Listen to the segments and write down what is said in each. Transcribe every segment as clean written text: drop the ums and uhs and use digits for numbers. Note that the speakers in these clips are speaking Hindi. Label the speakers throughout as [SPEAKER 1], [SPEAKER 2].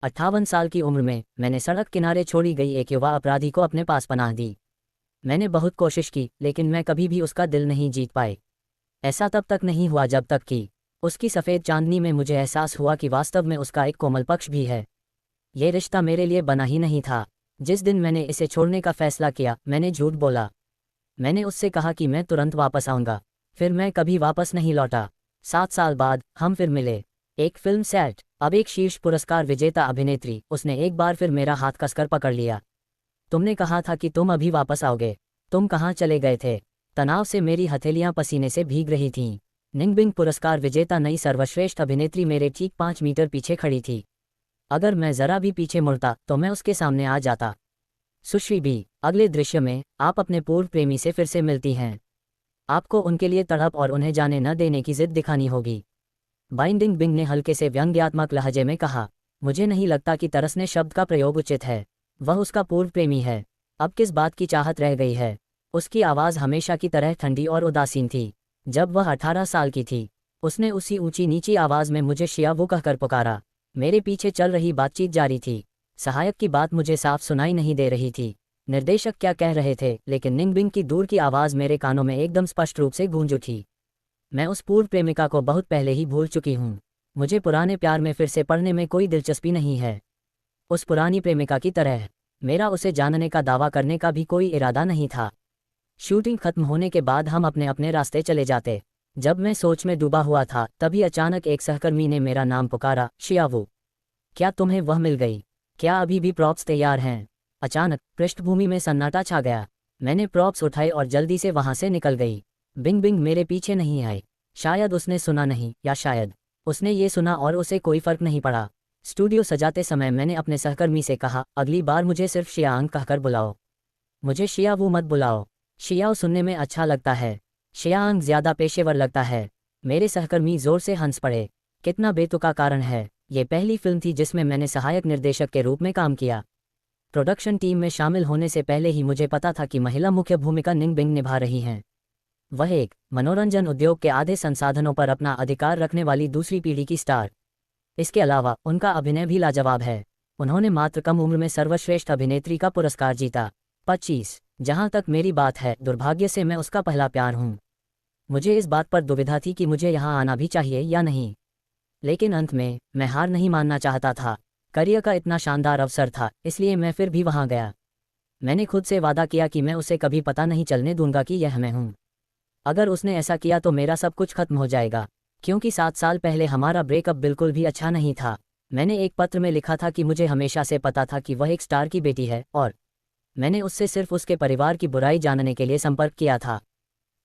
[SPEAKER 1] 58 साल की उम्र में मैंने सड़क किनारे छोड़ी गई एक युवा अपराधी को अपने पास पनाह दी। मैंने बहुत कोशिश की, लेकिन मैं कभी भी उसका दिल नहीं जीत पाई। ऐसा तब तक नहीं हुआ जब तक कि उसकी सफ़ेद चांदनी में मुझे एहसास हुआ कि वास्तव में उसका एक कोमल पक्ष भी है। ये रिश्ता मेरे लिए बना ही नहीं था। जिस दिन मैंने इसे छोड़ने का फैसला किया, मैंने झूठ बोला। मैंने उससे कहा कि मैं तुरंत वापस आऊँगा, फिर मैं कभी वापस नहीं लौटा। 7 साल बाद हम फिर मिले, एक फिल्म सेट। अब एक शीर्ष पुरस्कार विजेता अभिनेत्री। उसने एक बार फिर मेरा हाथ कसकर पकड़ लिया। तुमने कहा था कि तुम अभी वापस आओगे, तुम कहाँ चले गए थे? तनाव से मेरी हथेलियां पसीने से भीग रही थीं। निंगबिंग पुरस्कार विजेता नई सर्वश्रेष्ठ अभिनेत्री मेरे ठीक 5 मीटर पीछे खड़ी थी। अगर मैं जरा भी पीछे मुड़ता तो मैं उसके सामने आ जाता। सुश्री बी, अगले दृश्य में आप अपने पूर्व प्रेमी से फिर से मिलती हैं। आपको उनके लिए तड़प और उन्हें जाने न देने की जिद दिखानी होगी। बाइंडिंग बिंग ने हल्के से व्यंग्यात्मक लहजे में कहा। मुझे नहीं लगता कि तरसने शब्द का प्रयोग उचित है। वह उसका पूर्व प्रेमी है। अब किस बात की चाहत रह गई है? उसकी आवाज़ हमेशा की तरह ठंडी और उदासीन थी। जब वह 18 साल की थी, उसने उसी ऊंची नीची आवाज़ में मुझे शियावू कहकर पुकारा। मेरे पीछे चल रही बातचीत जारी थी। सहायक की बात मुझे साफ सुनाई नहीं दे रही थी। निर्देशक क्या कह रहे थे, लेकिन निंगबिंग की दूर की आवाज़ मेरे कानों में एकदम स्पष्ट रूप से गूंज उठी। मैं उस पूर्व प्रेमिका को बहुत पहले ही भूल चुकी हूँ। मुझे पुराने प्यार में फिर से पड़ने में कोई दिलचस्पी नहीं है। उस पुरानी प्रेमिका की तरह मेरा उसे जानने का दावा करने का भी कोई इरादा नहीं था। शूटिंग खत्म होने के बाद हम अपने अपने रास्ते चले जाते। जब मैं सोच में डूबा हुआ था, तभी अचानक एक सहकर्मी ने मेरा नाम पुकारा, शियावू। क्या तुम्हें वह मिल गई? क्या अभी भी प्रॉप्स तैयार हैं? अचानक पृष्ठभूमि में सन्नाटा छा गया। मैंने प्रॉप्स उठाए और जल्दी से वहां से निकल गई। बिंग बिंग मेरे पीछे नहीं आई। शायद उसने सुना नहीं, या शायद उसने ये सुना और उसे कोई फर्क नहीं पड़ा। स्टूडियो सजाते समय मैंने अपने सहकर्मी से कहा, अगली बार मुझे सिर्फ शियांग कहकर बुलाओ, मुझे शियावू मत बुलाओ। शियाओ सुनने में अच्छा लगता है, शियांग ज्यादा पेशेवर लगता है। मेरे सहकर्मी जोर से हंस पड़े। कितना बेतुका कारण है। ये पहली फिल्म थी जिसमें मैंने सहायक निर्देशक के रूप में काम किया। प्रोडक्शन टीम में शामिल होने से पहले ही मुझे पता था कि महिला मुख्य भूमिका निंगबिंग निभा रही हैं। वह एक मनोरंजन उद्योग के आधे संसाधनों पर अपना अधिकार रखने वाली दूसरी पीढ़ी की स्टार। इसके अलावा उनका अभिनय भी लाजवाब है। उन्होंने मात्र कम उम्र में सर्वश्रेष्ठ अभिनेत्री का पुरस्कार जीता। 25। जहां तक मेरी बात है, दुर्भाग्य से मैं उसका पहला प्यार हूं। मुझे इस बात पर दुविधा थी कि मुझे यहां आना भी चाहिए या नहीं, लेकिन अंत में मैं हार नहीं मानना चाहता था। करियर का इतना शानदार अवसर था, इसलिए मैं फिर भी वहां गया। मैंने खुद से वादा किया कि मैं उसे कभी पता नहीं चलने दूंगा कि यह मैं हूं। अगर उसने ऐसा किया तो मेरा सब कुछ खत्म हो जाएगा, क्योंकि 7 साल पहले हमारा ब्रेकअप बिल्कुल भी अच्छा नहीं था। मैंने एक पत्र में लिखा था कि मुझे हमेशा से पता था कि वह एक स्टार की बेटी है, और मैंने उससे सिर्फ उसके परिवार की बुराई जानने के लिए संपर्क किया था।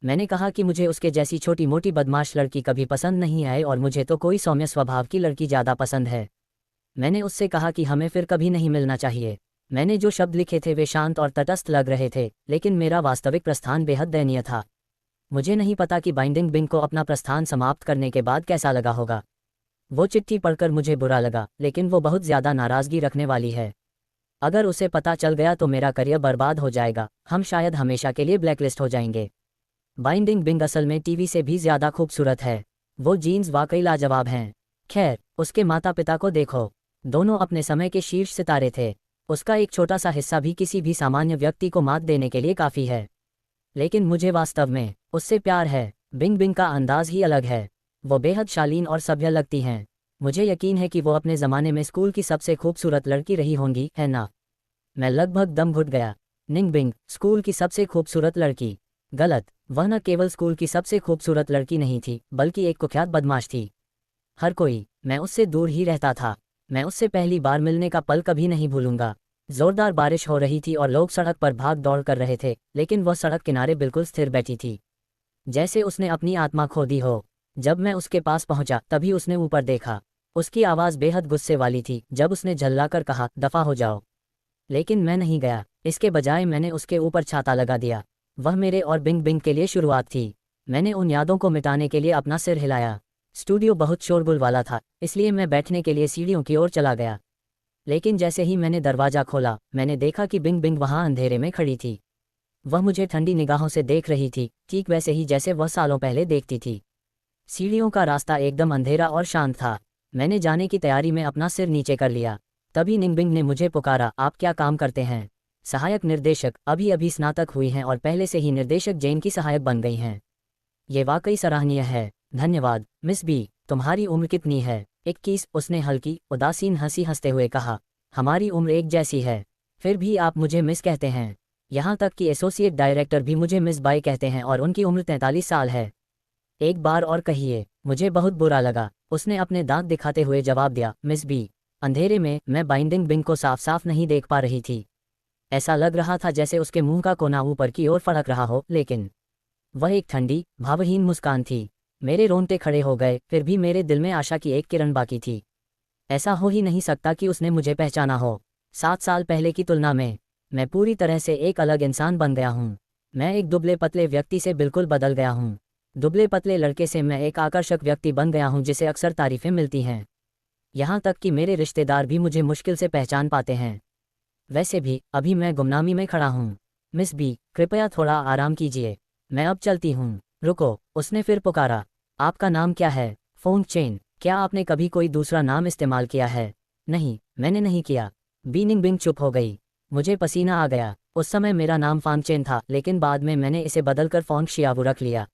[SPEAKER 1] मैंने कहा कि मुझे उसके जैसी छोटी मोटी बदमाश लड़की कभी पसंद नहीं आए और मुझे तो कोई सौम्य स्वभाव की लड़की ज़्यादा पसंद है। मैंने उससे कहा कि हमें फिर कभी नहीं मिलना चाहिए। मैंने जो शब्द लिखे थे वे शांत और तटस्थ लग रहे थे, लेकिन मेरा वास्तविक प्रस्थान बेहद दयनीय था। मुझे नहीं पता कि बाइंडिंग बिंग को अपना प्रस्थान समाप्त करने के बाद कैसा लगा होगा। वो चिट्ठी पढ़कर मुझे बुरा लगा, लेकिन वो बहुत ज़्यादा नाराज़गी रखने वाली है। अगर उसे पता चल गया तो मेरा करियर बर्बाद हो जाएगा। हम शायद हमेशा के लिए ब्लैकलिस्ट हो जाएंगे। बाइंडिंग बिंग असल में टीवी से भी ज़्यादा खूबसूरत है। वो जीन्स वाकई लाजवाब हैं। खैर, उसके माता पिता को देखो, दोनों अपने समय के शीर्ष सितारे थे। उसका एक छोटा सा हिस्सा भी किसी भी सामान्य व्यक्ति को मात देने के लिए काफ़ी है। लेकिन मुझे वास्तव में उससे प्यार है। बिंग बिंग का अंदाज ही अलग है। वो बेहद शालीन और सभ्य लगती हैं। मुझे यकीन है कि वो अपने ज़माने में स्कूल की सबसे खूबसूरत लड़की रही होंगी, है ना? मैं लगभग दम घुट गया। निंगबिंग स्कूल की सबसे खूबसूरत लड़की? गलत। वह न केवल स्कूल की सबसे खूबसूरत लड़की नहीं थी, बल्कि एक कुख्यात बदमाश थी। हर कोई, मैं उससे दूर ही रहता था। मैं उससे पहली बार मिलने का पल कभी नहीं भूलूंगा। जोरदार बारिश हो रही थी और लोग सड़क पर भाग दौड़ कर रहे थे, लेकिन वह सड़क किनारे बिल्कुल स्थिर बैठी थी, जैसे उसने अपनी आत्मा खो दी हो। जब मैं उसके पास पहुंचा, तभी उसने ऊपर देखा। उसकी आवाज़ बेहद गुस्से वाली थी जब उसने झल्लाकर कहा, दफा हो जाओ। लेकिन मैं नहीं गया। इसके बजाय मैंने उसके ऊपर छाता लगा दिया। वह मेरे और बिंग बिंग के लिए शुरुआत थी। मैंने उन यादों को मिटाने के लिए अपना सिर हिलाया। स्टूडियो बहुत शोरगुल वाला था, इसलिए मैं बैठने के लिए सीढ़ियों की ओर चला गया। लेकिन जैसे ही मैंने दरवाज़ा खोला, मैंने देखा कि बिंग बिंग वहाँ अंधेरे में खड़ी थी। वह मुझे ठंडी निगाहों से देख रही थी, ठीक वैसे ही जैसे वह सालों पहले देखती थी। सीढ़ियों का रास्ता एकदम अंधेरा और शांत था। मैंने जाने की तैयारी में अपना सिर नीचे कर लिया। तभी निंगबिंग ने मुझे पुकारा, आप क्या काम करते हैं? सहायक निर्देशक, अभी अभी स्नातक हुई हैं और पहले से ही निर्देशक जेन की सहायक बन गई हैं। ये वाकई सराहनीय है। धन्यवाद मिस बी। तुम्हारी उम्र कितनी है? 21, उसने हल्की उदासीन हंसी हंसते हुए कहा। हमारी उम्र एक जैसी है, फिर भी आप मुझे मिस कहते हैं। यहाँ तक कि एसोसिएट डायरेक्टर भी मुझे मिस बाई कहते हैं और उनकी उम्र 43 साल है। एक बार और कहिए। मुझे बहुत बुरा लगा, उसने अपने दांत दिखाते हुए जवाब दिया। Miss B. अंधेरे में मैं बाइंडिंग बिंग को साफ साफ नहीं देख पा रही थी। ऐसा लग रहा था जैसे उसके मुंह का कोना ऊपर की ओर फड़क रहा हो, लेकिन वह एक ठंडी भावहीन मुस्कान थी। मेरे रोंगटे खड़े हो गए, फिर भी मेरे दिल में आशा की एक किरण बाकी थी। ऐसा हो ही नहीं सकता कि उसने मुझे पहचाना हो। 7 साल पहले की तुलना में मैं पूरी तरह से एक अलग इंसान बन गया हूँ। मैं एक दुबले पतले व्यक्ति से बिल्कुल बदल गया हूँ। दुबले पतले लड़के से मैं एक आकर्षक व्यक्ति बन गया हूँ जिसे अक्सर तारीफें मिलती हैं। यहाँ तक कि मेरे रिश्तेदार भी मुझे मुश्किल से पहचान पाते हैं। वैसे भी अभी मैं गुमनामी में खड़ा हूँ। मिस बी, कृपया थोड़ा आराम कीजिए, मैं अब चलती हूँ। रुको, उसने फिर पुकारा। आपका नाम क्या है? Fong Chen. क्या आपने कभी कोई दूसरा नाम इस्तेमाल किया है? नहीं, मैंने नहीं किया। बी निंगबिंग चुप हो गई। मुझे पसीना आ गया। उस समय मेरा नाम फांग चेन था, लेकिन बाद में मैंने इसे बदलकर फोंग शियावू रख लिया।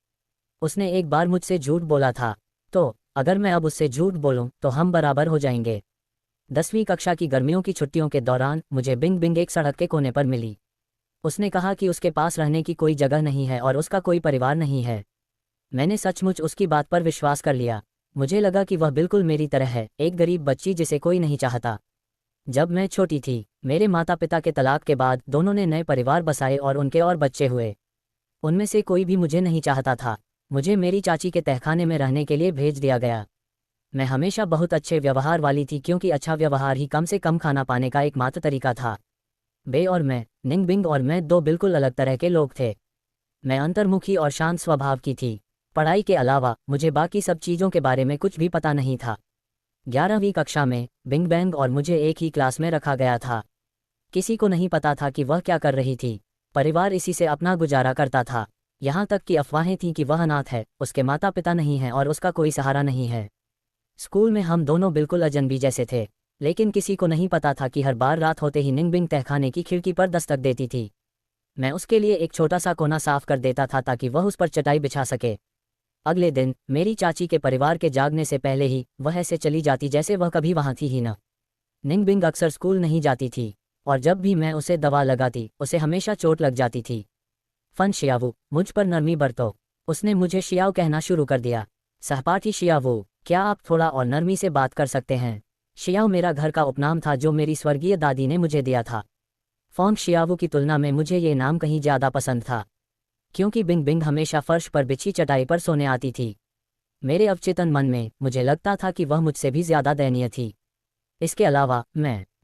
[SPEAKER 1] उसने एक बार मुझसे झूठ बोला था, तो अगर मैं अब उससे झूठ बोलूं तो हम बराबर हो जाएंगे। 10वीं कक्षा की गर्मियों की छुट्टियों के दौरान मुझे बिंग बिंग एक सड़क के कोने पर मिली। उसने कहा कि उसके पास रहने की कोई जगह नहीं है और उसका कोई परिवार नहीं है। मैंने सचमुच उसकी बात पर विश्वास कर लिया। मुझे लगा कि वह बिल्कुल मेरी तरह है, एक गरीब बच्ची जिसे कोई नहीं चाहता। जब मैं छोटी थी, मेरे माता पिता के तलाक के बाद दोनों ने नए परिवार बसाए और उनके और बच्चे हुए। उनमें से कोई भी मुझे नहीं चाहता था। मुझे मेरी चाची के तहखाने में रहने के लिए भेज दिया गया। मैं हमेशा बहुत अच्छे व्यवहार वाली थी, क्योंकि अच्छा व्यवहार ही कम से कम खाना पाने का एकमात्र तरीका था। बे और मैं, निंगबिंग और मैं, दो बिल्कुल अलग तरह के लोग थे। मैं अंतर्मुखी और शांत स्वभाव की थी। पढ़ाई के अलावा मुझे बाकी सब चीज़ों के बारे में कुछ भी पता नहीं था। 11वीं कक्षा में बिंग बैंग और मुझे एक ही क्लास में रखा गया था। किसी को नहीं पता था कि वह क्या कर रही थी। परिवार इसी से अपना गुजारा करता था। यहाँ तक कि अफवाहें थीं कि वह अनाथ है, उसके माता पिता नहीं हैं और उसका कोई सहारा नहीं है। स्कूल में हम दोनों बिल्कुल अजनबी जैसे थे, लेकिन किसी को नहीं पता था कि हर बार रात होते ही निंगबिंग तहखाने की खिड़की पर दस्तक देती थी। मैं उसके लिए एक छोटा सा कोना साफ कर देता था ताकि वह उस पर चटाई बिछा सके। अगले दिन मेरी चाची के परिवार के जागने से पहले ही वह ऐसे चली जाती जैसे वह कभी वहाँ थी ही न। निंगबिंग अक्सर स्कूल नहीं जाती थी, और जब भी मैं उसे दवा लगाती उसे हमेशा चोट लग जाती थी। फन शियावू, मुझ पर नरमी बरतो। उसने मुझे शियाव कहना शुरू कर दिया। सहपाठी शियावू, क्या आप थोड़ा और नरमी से बात कर सकते हैं? शियाव मेरा घर का उपनाम था जो मेरी स्वर्गीय दादी ने मुझे दिया था। फोंग शियावू की तुलना में मुझे ये नाम कहीं ज़्यादा पसंद था, क्योंकि बिंग बिंग हमेशा फर्श पर बिछी चटाई पर सोने आती थी। मेरे अवचेतन मन में मुझे लगता था कि वह मुझसे भी ज़्यादा दयनीय थी। इसके अलावा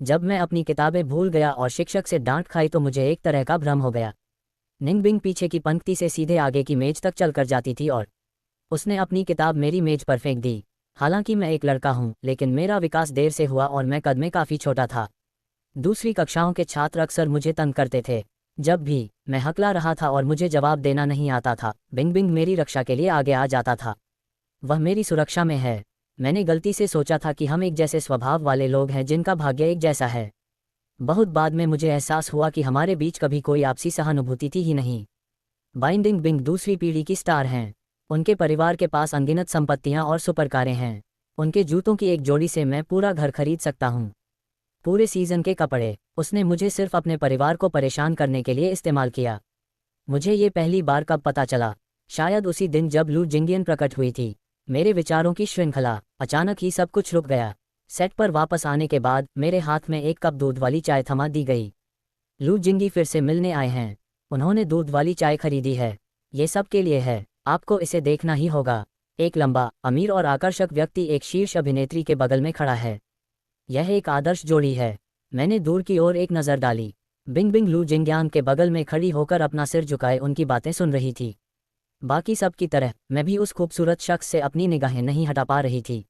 [SPEAKER 1] जब मैं अपनी किताबें भूल गया और शिक्षक से डांट खाई तो मुझे एक तरह का भ्रम हो गया। निंगबिंग पीछे की पंक्ति से सीधे आगे की मेज तक चलकर जाती थी और उसने अपनी किताब मेरी मेज पर फेंक दी। हालांकि मैं एक लड़का हूँ, लेकिन मेरा विकास देर से हुआ और मैं कद में काफ़ी छोटा था। दूसरी कक्षाओं के छात्र अक्सर मुझे तंग करते थे। जब भी मैं हकला रहा था और मुझे जवाब देना नहीं आता था, बिंग बिंग मेरी रक्षा के लिए आगे आ जाता था। वह मेरी सुरक्षा में है। मैंने गलती से सोचा था कि हम एक जैसे स्वभाव वाले लोग हैं जिनका भाग्य एक जैसा है। बहुत बाद में मुझे एहसास हुआ कि हमारे बीच कभी कोई आपसी सहानुभूति थी ही नहीं। बाइंडिंग बिंग दूसरी पीढ़ी की स्टार हैं। उनके परिवार के पास अनगिनत संपत्तियां और सुपरकारें हैं। उनके जूतों की एक जोड़ी से मैं पूरा घर खरीद सकता हूँ। पूरे सीजन के कपड़े उसने मुझे सिर्फ अपने परिवार को परेशान करने के लिए इस्तेमाल किया। मुझे ये पहली बार कब पता चला? शायद उसी दिन जब लू जिंगियन प्रकट हुई थी। मेरे विचारों की श्रृंखला, अचानक ही सब कुछ रुक गया। सेट पर वापस आने के बाद मेरे हाथ में एक कप दूध वाली चाय थमा दी गई। लू जिंगी फिर से मिलने आए हैं। उन्होंने दूध वाली चाय खरीदी है। ये सब के लिए है, आपको इसे देखना ही होगा। एक लंबा, अमीर और आकर्षक व्यक्ति एक शीर्ष अभिनेत्री के बगल में खड़ा है। यह एक आदर्श जोड़ी है। मैंने दूर की ओर एक नज़र डाली। बिंग बिंग लू जिंग्यांग के बगल में खड़ी होकर अपना सिर झुकाए उनकी बातें सुन रही थी। बाकी सब की तरह मैं भी उस खूबसूरत शख्स से अपनी निगाहें नहीं हटा पा रही थी।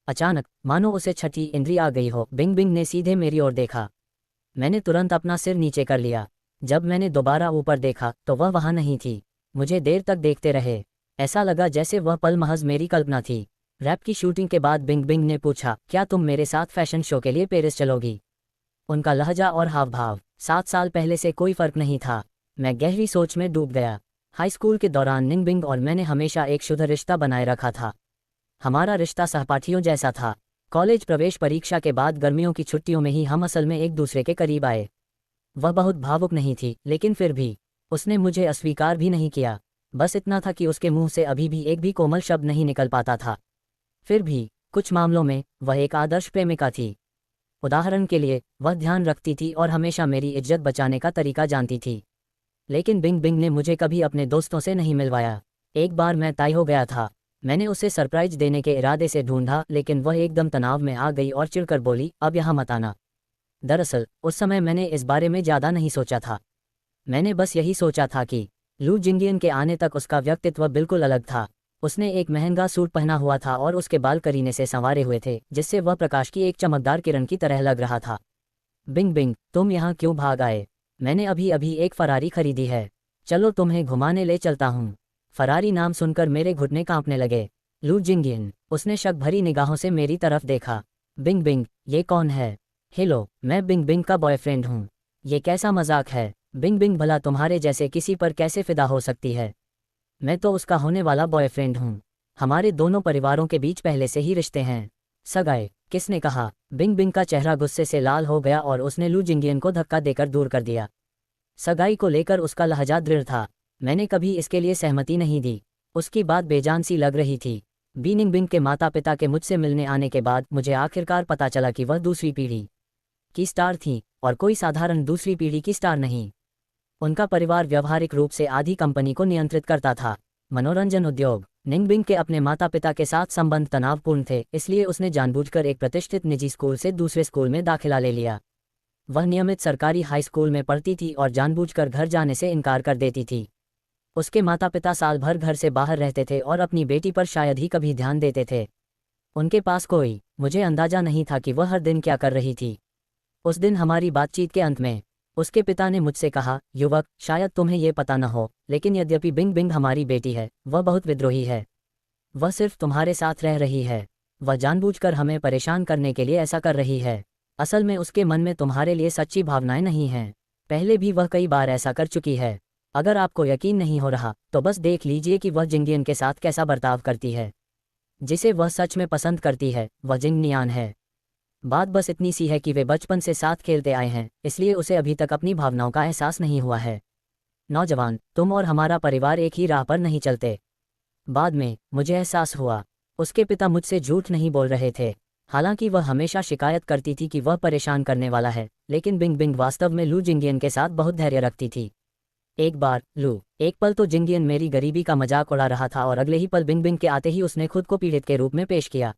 [SPEAKER 1] अचानक, मानो उसे छठी इंद्री आ गई हो, बिंग बिंग ने सीधे मेरी ओर देखा। मैंने तुरंत अपना सिर नीचे कर लिया। जब मैंने दोबारा ऊपर देखा तो वह वहाँ नहीं थी। मुझे देर तक देखते रहे। ऐसा लगा जैसे वह पल महज मेरी कल्पना थी। रैप की शूटिंग के बाद बिंग बिंग ने पूछा, क्या तुम मेरे साथ फैशन शो के लिए पेरिस चलोगी? उनका लहजा और हाव भाव 7 साल पहले से कोई फर्क नहीं था। मैं गहरी सोच में डूब गया। हाई स्कूल के दौरान निंग बिंग और मैंने हमेशा एक शुद्ध रिश्ता बनाए रखा था। हमारा रिश्ता सहपाठियों जैसा था। कॉलेज प्रवेश परीक्षा के बाद गर्मियों की छुट्टियों में ही हम असल में एक दूसरे के करीब आए। वह बहुत भावुक नहीं थी, लेकिन फिर भी उसने मुझे अस्वीकार भी नहीं किया। बस इतना था कि उसके मुंह से अभी भी एक भी कोमल शब्द नहीं निकल पाता था। फिर भी कुछ मामलों में वह एक आदर्श प्रेमिका थी। उदाहरण के लिए, वह ध्यान रखती थी और हमेशा मेरी इज्जत बचाने का तरीका जानती थी। लेकिन बिंग बिंग ने मुझे कभी अपने दोस्तों से नहीं मिलवाया। एक बार मैं तय हो गया था। मैंने उसे सरप्राइज देने के इरादे से ढूंढा, लेकिन वह एकदम तनाव में आ गई और चिढ़कर बोली, अब यहाँ मत आना। दरअसल उस समय मैंने इस बारे में ज़्यादा नहीं सोचा था। मैंने बस यही सोचा था कि लू जिंगियन के आने तक उसका व्यक्तित्व बिल्कुल अलग था। उसने एक महंगा सूट पहना हुआ था और उसके बाल करीने से संवारे हुए थे, जिससे वह प्रकाश की एक चमकदार किरण की तरह लग रहा था। बिंग बिंग, तुम यहाँ क्यों भाग आए? मैंने अभी अभी एक फरारी खरीदी है। चलो तुम्हें घुमाने ले चलता हूँ। फरारी नाम सुनकर मेरे घुटने कांपने लगे। लू जिंगियन, उसने शक भरी निगाहों से मेरी तरफ देखा। बिंग बिंग, ये कौन है? हेलो, मैं बिंग बिंग का बॉयफ्रेंड हूँ। ये कैसा मजाक है? बिंग बिंग, भला तुम्हारे जैसे किसी पर कैसे फिदा हो सकती है? मैं तो उसका होने वाला बॉयफ्रेंड हूँ। हमारे दोनों परिवारों के बीच पहले से ही रिश्ते हैं। सगाई? किसने कहा? बिंग बिंग का चेहरा गुस्से से लाल हो गया और उसने लू जिंगियन को धक्का देकर दूर कर दिया। सगाई को लेकर उसका लहजा दृढ़ था। मैंने कभी इसके लिए सहमति नहीं दी। उसकी बात बेजान सी लग रही थी। बिंग बिंग के माता पिता के मुझसे मिलने आने के बाद मुझे आखिरकार पता चला कि वह दूसरी पीढ़ी की स्टार थी, और कोई साधारण दूसरी पीढ़ी की स्टार नहीं। उनका परिवार व्यावहारिक रूप से आधी कंपनी को नियंत्रित करता था। मनोरंजन उद्योग। निंग बिंग के अपने माता पिता के साथ संबंध तनावपूर्ण थे, इसलिए उसने जानबूझकर एक प्रतिष्ठित निजी स्कूल से दूसरे स्कूल में दाखिला ले लिया। वह नियमित सरकारी हाई स्कूल में पढ़ती थी और जानबूझकर घर जाने से इनकार कर देती थी। उसके माता पिता साल भर घर से बाहर रहते थे और अपनी बेटी पर शायद ही कभी ध्यान देते थे। उनके पास कोई मुझे अंदाजा नहीं था कि वह हर दिन क्या कर रही थी। उस दिन हमारी बातचीत के अंत में उसके पिता ने मुझसे कहा, युवक, शायद तुम्हें यह पता न हो, लेकिन यद्यपि बिंग बिंग हमारी बेटी है, वह बहुत विद्रोही है। वह सिर्फ तुम्हारे साथ रह रही है। वह जानबूझकर हमें परेशान करने के लिए ऐसा कर रही है। असल में उसके मन में तुम्हारे लिए सच्ची भावनाएं नहीं हैं। पहले भी वह कई बार ऐसा कर चुकी है। अगर आपको यकीन नहीं हो रहा तो बस देख लीजिए कि वह जिंगियन के साथ कैसा बर्ताव करती है। जिसे वह सच में पसंद करती है वह जिंगनियान है। बात बस इतनी सी है कि वे बचपन से साथ खेलते आए हैं, इसलिए उसे अभी तक अपनी भावनाओं का एहसास नहीं हुआ है। नौजवान, तुम और हमारा परिवार एक ही राह पर नहीं चलते। बाद में मुझे एहसास हुआ उसके पिता मुझसे झूठ नहीं बोल रहे थे। हालांकि वह हमेशा शिकायत करती थी कि वह परेशान करने वाला है, लेकिन बिंग बिंग वास्तव में लू जिंगियन के साथ बहुत धैर्य रखती थी। एक बार एक पल तो जिंगियन मेरी गरीबी का मजाक उड़ा रहा था और अगले ही पल बिंग बिंग के आते ही उसने खुद को पीड़ित के रूप में पेश किया।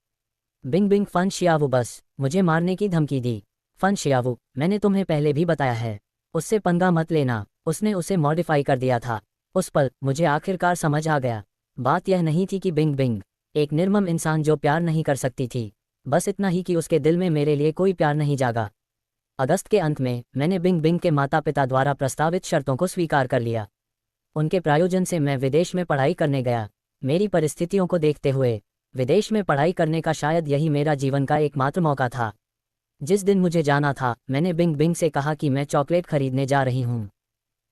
[SPEAKER 1] बिंग बिंग, फन शियावू, बस मुझे मारने की धमकी दी। फन शियावू, मैंने तुम्हें पहले भी बताया है, उससे पंगा मत लेना। उसने उसे मॉडिफाई कर दिया था। उस पल मुझे आखिरकार समझ आ गया। बात यह नहीं थी कि बिंग बिंग एक निर्मम इंसान जो प्यार नहीं कर सकती थी, बस इतना ही कि उसके दिल में मेरे लिए कोई प्यार नहीं जागा। अगस्त के अंत में मैंने बिंग बिंग के माता पिता द्वारा प्रस्तावित शर्तों को स्वीकार कर लिया। उनके प्रायोजन से मैं विदेश में पढ़ाई करने गया। मेरी परिस्थितियों को देखते हुए विदेश में पढ़ाई करने का शायद यही मेरा जीवन का एकमात्र मौका था। जिस दिन मुझे जाना था, मैंने बिंग बिंग से कहा कि मैं चॉकलेट खरीदने जा रही हूँ।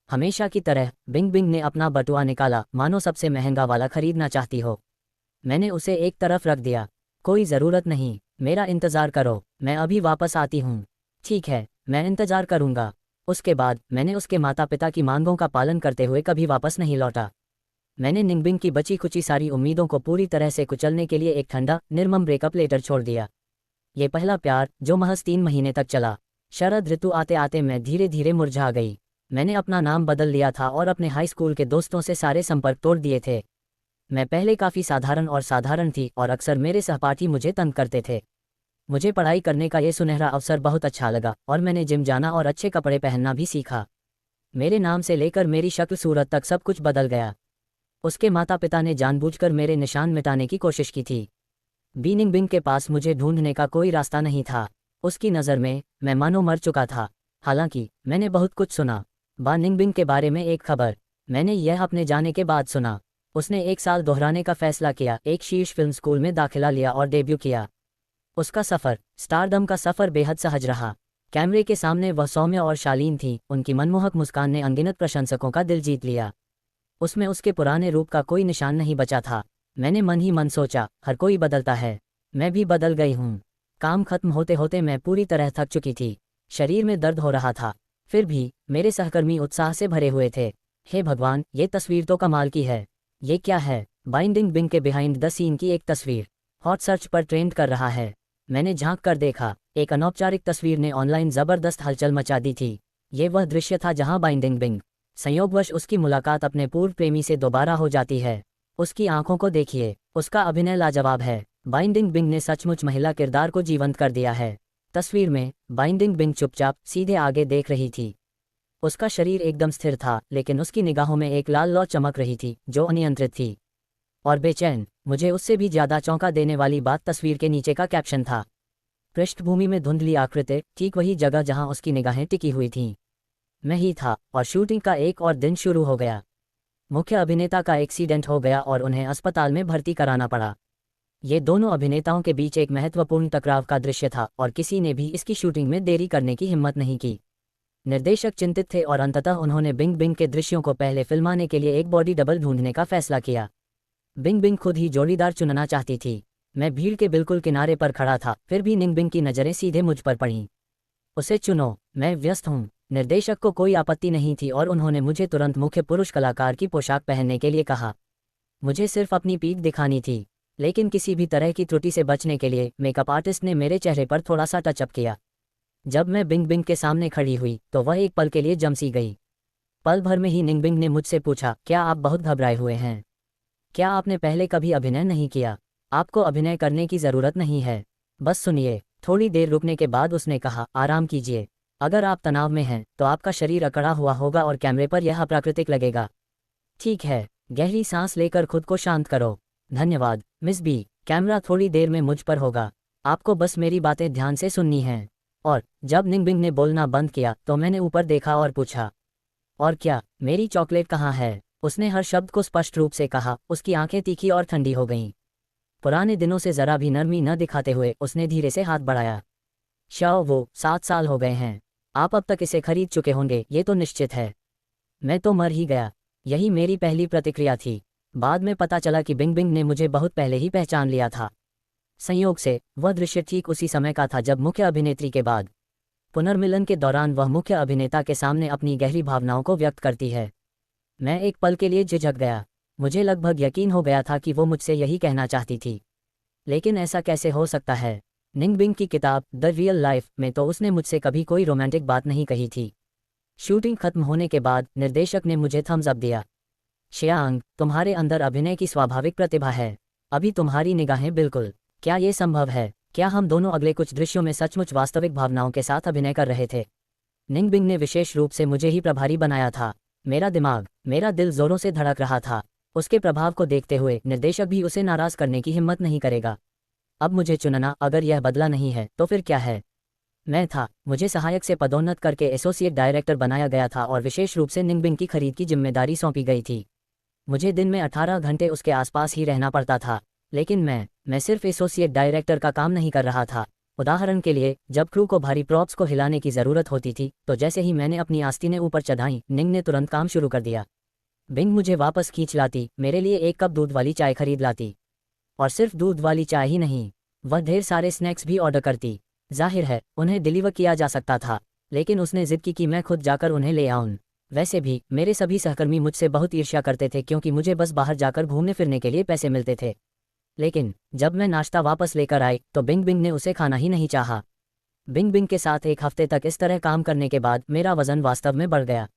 [SPEAKER 1] हमेशा की तरह बिंग बिंग ने अपना बटुआ निकाला, मानो सबसे महंगा वाला खरीदना चाहती हो। मैंने उसे एक तरफ रख दिया। कोई ज़रूरत नहीं, मेरा इंतज़ार करो, मैं अभी वापस आती हूँ। ठीक है, मैं इंतज़ार करूँगा। उसके बाद मैंने उसके माता पिता की मांगों का पालन करते हुए कभी वापस नहीं लौटा। मैंने निंगबिंग की बची खुची सारी उम्मीदों को पूरी तरह से कुचलने के लिए एक ठंडा, निर्मम ब्रेकअप लेटर छोड़ दिया। ये पहला प्यार जो महज 3 महीने तक चला। शरद ऋतु आते आते मैं धीरे धीरे मुरझा गई। मैंने अपना नाम बदल लिया था और अपने हाई स्कूल के दोस्तों से सारे संपर्क तोड़ दिए थे। मैं पहले काफ़ी साधारण थी और अक्सर मेरे सहपाठी मुझे तंग करते थे। मुझे पढ़ाई करने का ये सुनहरा अवसर बहुत अच्छा लगा और मैंने जिम जाना और अच्छे कपड़े पहनना भी सीखा। मेरे नाम से लेकर मेरी शक्ल सूरत तक सब कुछ बदल गया। उसके माता पिता ने जानबूझकर मेरे निशान मिटाने की कोशिश की थी। बीनिंग बिंग के पास मुझे ढूंढने का कोई रास्ता नहीं था। उसकी नज़र में मैं मानो मर चुका था। हालांकि मैंने बहुत कुछ सुना। बा निंगबिंग के बारे में एक खबर मैंने यह अपने जाने के बाद सुना। उसने 1 साल दोहराने का फैसला किया, एक शीर्ष फिल्म स्कूल में दाखिला लिया और डेब्यू किया। उसका सफ़र, स्टारडम का सफ़र बेहद सहज रहा। कैमरे के सामने वह सौम्य और शालीन थी, उनकी मनमोहक मुस्कान ने अनगिनत प्रशंसकों का दिल जीत लिया। उसमें उसके पुराने रूप का कोई निशान नहीं बचा था। मैंने मन ही मन सोचा, हर कोई बदलता है, मैं भी बदल गई हूँ। काम खत्म होते होते मैं पूरी तरह थक चुकी थी, शरीर में दर्द हो रहा था। फिर भी मेरे सहकर्मी उत्साह से भरे हुए थे। हे भगवान, ये तस्वीर तो कमाल की है। ये क्या है? बाइंडिंग बिंग के बिहाइंड द सीन की एक तस्वीर हॉट सर्च पर ट्रेंड कर रहा है। मैंने झांक कर देखा, एक अनौपचारिक तस्वीर ने ऑनलाइन जबरदस्त हलचल मचा दी थी। ये वह दृश्य था जहां बाइंडिंग बिंग, संयोगवश उसकी मुलाकात अपने पूर्व प्रेमी से दोबारा हो जाती है। उसकी आंखों को देखिए, उसका अभिनय लाजवाब है। बाइंडिंग बिंग ने सचमुच महिला किरदार को जीवंत कर दिया है। तस्वीर में बाइंडिंग बिंग चुपचाप सीधे आगे देख रही थी। उसका शरीर एकदम स्थिर था, लेकिन उसकी निगाहों में एक लाल लौ चमक रही थी जो अनियंत्रित थी और बेचैन। मुझे उससे भी ज्यादा चौंका देने वाली बात तस्वीर के नीचे का कैप्शन था। पृष्ठभूमि में धुंधली आकृति, ठीक वही जगह जहां उसकी निगाहें टिकी हुई थीं। मैं ही था, और शूटिंग का एक और दिन शुरू हो गया। मुख्य अभिनेता का एक्सीडेंट हो गया और उन्हें अस्पताल में भर्ती कराना पड़ा। ये दोनों अभिनेताओं के बीच एक महत्वपूर्ण टकराव का दृश्य था और किसी ने भी इसकी शूटिंग में देरी करने की हिम्मत नहीं की। निर्देशक चिंतित थे और अंततः उन्होंने बिंग बिंग के दृश्यों को पहले फिल्माने के लिए एक बॉडी डबल ढूंढने का फैसला किया। बिंग बिंग खुद ही जोड़ीदार चुनना चाहती थी। मैं भीड़ के बिल्कुल किनारे पर खड़ा था, फिर भी निंग बिंग की नज़रें सीधे मुझ पर पड़ीं। उसे चुनो, मैं व्यस्त हूँ। निर्देशक को कोई आपत्ति नहीं थी और उन्होंने मुझे तुरंत मुख्य पुरुष कलाकार की पोशाक पहनने के लिए कहा। मुझे सिर्फ अपनी पीठ दिखानी थी, लेकिन किसी भी तरह की त्रुटि से बचने के लिए मेकअप आर्टिस्ट ने मेरे चेहरे पर थोड़ा सा टचअप किया। जब मैं बिंग बिंग के सामने खड़ी हुई तो वह एक पल के लिए जमसी गई। पल भर में ही निंग बिंग ने मुझसे पूछा, क्या आप बहुत घबराए हुए हैं? क्या आपने पहले कभी अभिनय नहीं किया? आपको अभिनय करने की ज़रूरत नहीं है, बस सुनिए। थोड़ी देर रुकने के बाद उसने कहा, आराम कीजिए। अगर आप तनाव में हैं तो आपका शरीर अकड़ा हुआ होगा और कैमरे पर यह अप्राकृतिक लगेगा। ठीक है, गहरी सांस लेकर खुद को शांत करो। धन्यवाद मिस बी, कैमरा थोड़ी देर में मुझ पर होगा, आपको बस मेरी बातें ध्यान से सुननी हैं। और जब निंग बिंग ने बोलना बंद किया तो मैंने ऊपर देखा और पूछा, और क्या, मेरी चॉकलेट कहाँ है? उसने हर शब्द को स्पष्ट रूप से कहा, उसकी आंखें तीखी और ठंडी हो गईं। पुराने दिनों से जरा भी नरमी न दिखाते हुए उसने धीरे से हाथ बढ़ाया। वो 7 साल हो गए हैं, आप अब तक इसे खरीद चुके होंगे, ये तो निश्चित है। मैं तो मर ही गया। यही मेरी पहली प्रतिक्रिया थी। बाद में पता चला कि बिंग बिंग ने मुझे बहुत पहले ही पहचान लिया था। संयोग से वह दृश्य ठीक उसी समय का था जब मुख्य अभिनेत्री के बाद पुनर्मिलन के दौरान वह मुख्य अभिनेता के सामने अपनी गहरी भावनाओं को व्यक्त करती है। मैं एक पल के लिए झिझक गया। मुझे लगभग यकीन हो गया था कि वो मुझसे यही कहना चाहती थी, लेकिन ऐसा कैसे हो सकता है? निंग बिंग की किताब द रियल लाइफ में तो उसने मुझसे कभी कोई रोमांटिक बात नहीं कही थी। शूटिंग खत्म होने के बाद निर्देशक ने मुझे थम्स अप दिया। श्यांग, तुम्हारे अंदर अभिनय की स्वाभाविक प्रतिभा है। अभी तुम्हारी निगाहें बिल्कुल। क्या ये संभव है? क्या हम दोनों अगले कुछ दृश्यों में सचमुच वास्तविक भावनाओं के साथ अभिनय कर रहे थे? निंग बिंग ने विशेष रूप से मुझे ही प्रभारी बनाया था। मेरा दिमाग, मेरा दिल जोरों से धड़क रहा था। उसके प्रभाव को देखते हुए निर्देशक भी उसे नाराज करने की हिम्मत नहीं करेगा। अब मुझे चुनना, अगर यह बदला नहीं है तो फिर क्या है? मैं था, मुझे सहायक से पदोन्नत करके एसोसिएट डायरेक्टर बनाया गया था और विशेष रूप से निंग बिंग की खरीद की जिम्मेदारी सौंपी गई थी। मुझे दिन में 18 घंटे उसके आसपास ही रहना पड़ता था, लेकिन मैं सिर्फ एसोसिएट डायरेक्टर का काम नहीं कर रहा था। उदाहरण के लिए, जब क्रू को भारी प्रॉप्स को हिलाने की ज़रूरत होती थी तो जैसे ही मैंने अपनी आस्तीनें ऊपर चढ़ाई, निंग ने तुरंत काम शुरू कर दिया। बिंग मुझे वापस खींच लाती, मेरे लिए एक कप दूध वाली चाय खरीद लाती। और सिर्फ दूध वाली चाय ही नहीं, वह ढेर सारे स्नैक्स भी ऑर्डर करती। जाहिर है उन्हें डिलीवर किया जा सकता था, लेकिन उसने जिद की कि मैं खुद जाकर उन्हें ले आऊं। वैसे भी मेरे सभी सहकर्मी मुझसे बहुत ईर्ष्या करते थे क्योंकि मुझे बस बाहर जाकर घूमने फिरने के लिए पैसे मिलते थे। लेकिन जब मैं नाश्ता वापस लेकर आई तो बिंग बिंग ने उसे खाना ही नहीं चाहा। बिंग बिंग के साथ एक हफ्ते तक इस तरह काम करने के बाद मेरा वजन वास्तव में बढ़ गया।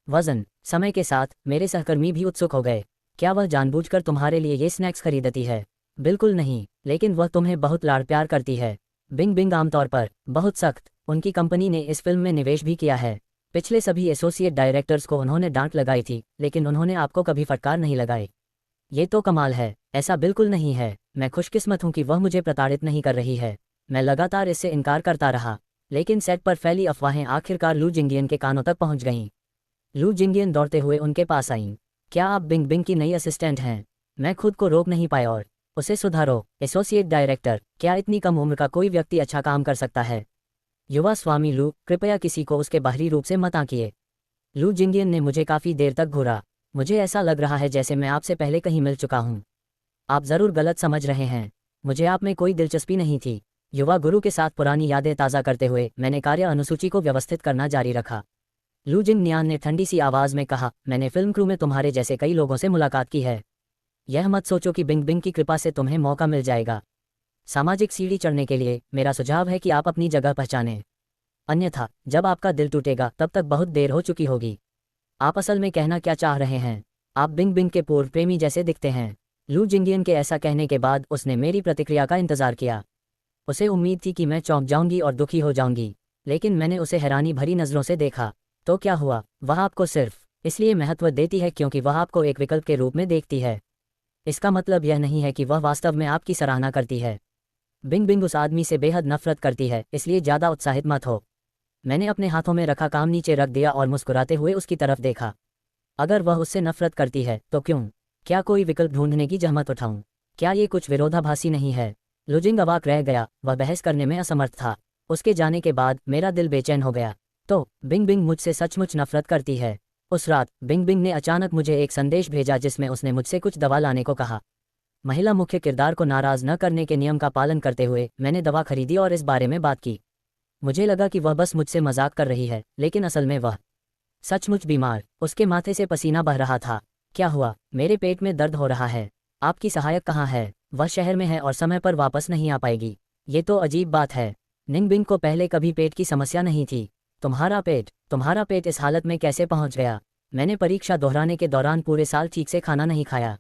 [SPEAKER 1] वजन, समय के साथ मेरे सहकर्मी भी उत्सुक हो गए। क्या वह जानबूझकर तुम्हारे लिए ये स्नैक्स खरीदती है? बिल्कुल नहीं, लेकिन वह तुम्हें बहुत लाड़ प्यार करती है। बिंग बिंग आमतौर पर बहुत सख्त। उनकी कंपनी ने इस फिल्म में निवेश भी किया है। पिछले सभी एसोसिएट डायरेक्टर्स को उन्होंने डांट लगाई थी, लेकिन उन्होंने आपको कभी फटकार नहीं लगाई। ये तो कमाल है। ऐसा बिल्कुल नहीं है। मैं खुशकिस्मत हूं कि वह मुझे प्रताड़ित नहीं कर रही है। मैं लगातार इससे इनकार करता रहा, लेकिन सेट पर फैली अफवाहें आखिरकार लू जिंगियन के कानों तक पहुंच गईं। लू जिंगियन दौड़ते हुए उनके पास आईं। क्या आप बिंग बिंग की नई असिस्टेंट हैं? मैं खुद को रोक नहीं पाया और उसे सुधारो। एसोसिएट डायरेक्टर, क्या इतनी कम उम्र का कोई व्यक्ति अच्छा काम कर सकता है? युवा स्वामी लू, कृपया किसी को उसके बाहरी रूप से मत आंकिए। लू जिंगियन ने मुझे काफ़ी देर तक घूरा। मुझे ऐसा लग रहा है जैसे मैं आपसे पहले कहीं मिल चुका हूँ। आप ज़रूर गलत समझ रहे हैं। मुझे आप में कोई दिलचस्पी नहीं थी। युवा गुरु के साथ पुरानी यादें ताज़ा करते हुए मैंने कार्य अनुसूची को व्यवस्थित करना जारी रखा। लू जिंगनियान ने ठंडी सी आवाज़ में कहा, मैंने फिल्म क्रू में तुम्हारे जैसे कई लोगों से मुलाकात की है। यह मत सोचो कि बिंग बिंग की कृपा से तुम्हें मौका मिल जाएगा। सामाजिक सीढ़ी चढ़ने के लिए मेरा सुझाव है कि आप अपनी जगह पहचानें, अन्यथा जब आपका दिल टूटेगा तब तक बहुत देर हो चुकी होगी। आप असल में कहना क्या चाह रहे हैं? आप बिंग बिंग के पूर्व प्रेमी जैसे दिखते हैं। लू जिंगियन के ऐसा कहने के बाद उसने मेरी प्रतिक्रिया का इंतजार किया। उसे उम्मीद थी कि मैं चौंक जाऊंगी और दुखी हो जाऊंगी, लेकिन मैंने उसे हैरानी भरी नज़रों से देखा। तो क्या हुआ? वह आपको सिर्फ इसलिए महत्व देती है क्योंकि वह आपको एक विकल्प के रूप में देखती है। इसका मतलब यह नहीं है कि वह वास्तव में आपकी सराहना करती है। बिंग बिंग उस आदमी से बेहद नफरत करती है, इसलिए ज़्यादा उत्साहित मत हो। मैंने अपने हाथों में रखा काम नीचे रख दिया और मुस्कुराते हुए उसकी तरफ देखा। अगर वह उससे नफरत करती है तो क्यों? क्या कोई विकल्प ढूंढने की जहमत उठाऊं? क्या ये कुछ विरोधाभासी नहीं है? लुजिंग अवाक रह गया। वह बहस करने में असमर्थ था। उसके जाने के बाद मेरा दिल बेचैन हो गया। तो बिंग बिंग मुझसे सचमुच नफरत करती है? उस रात बिंग बिंग ने अचानक मुझे एक संदेश भेजा जिसमें उसने मुझसे कुछ दवा लाने को कहा। महिला मुख्य किरदार को नाराज न करने के नियम का पालन करते हुए मैंने दवा खरीदी और इस बारे में बात की। मुझे लगा कि वह बस मुझसे मजाक कर रही है, लेकिन असल में वह सचमुच बीमार। उसके माथे से पसीना बह रहा था। क्या हुआ? मेरे पेट में दर्द हो रहा है। आपकी सहायक कहाँ है? वह शहर में है और समय पर वापस नहीं आ पाएगी। ये तो अजीब बात है। निंग बिंग को पहले कभी पेट की समस्या नहीं थी। तुम्हारा पेट इस हालत में कैसे पहुंच गया? मैंने परीक्षा दोहराने के दौरान पूरे साल ठीक से खाना नहीं खाया।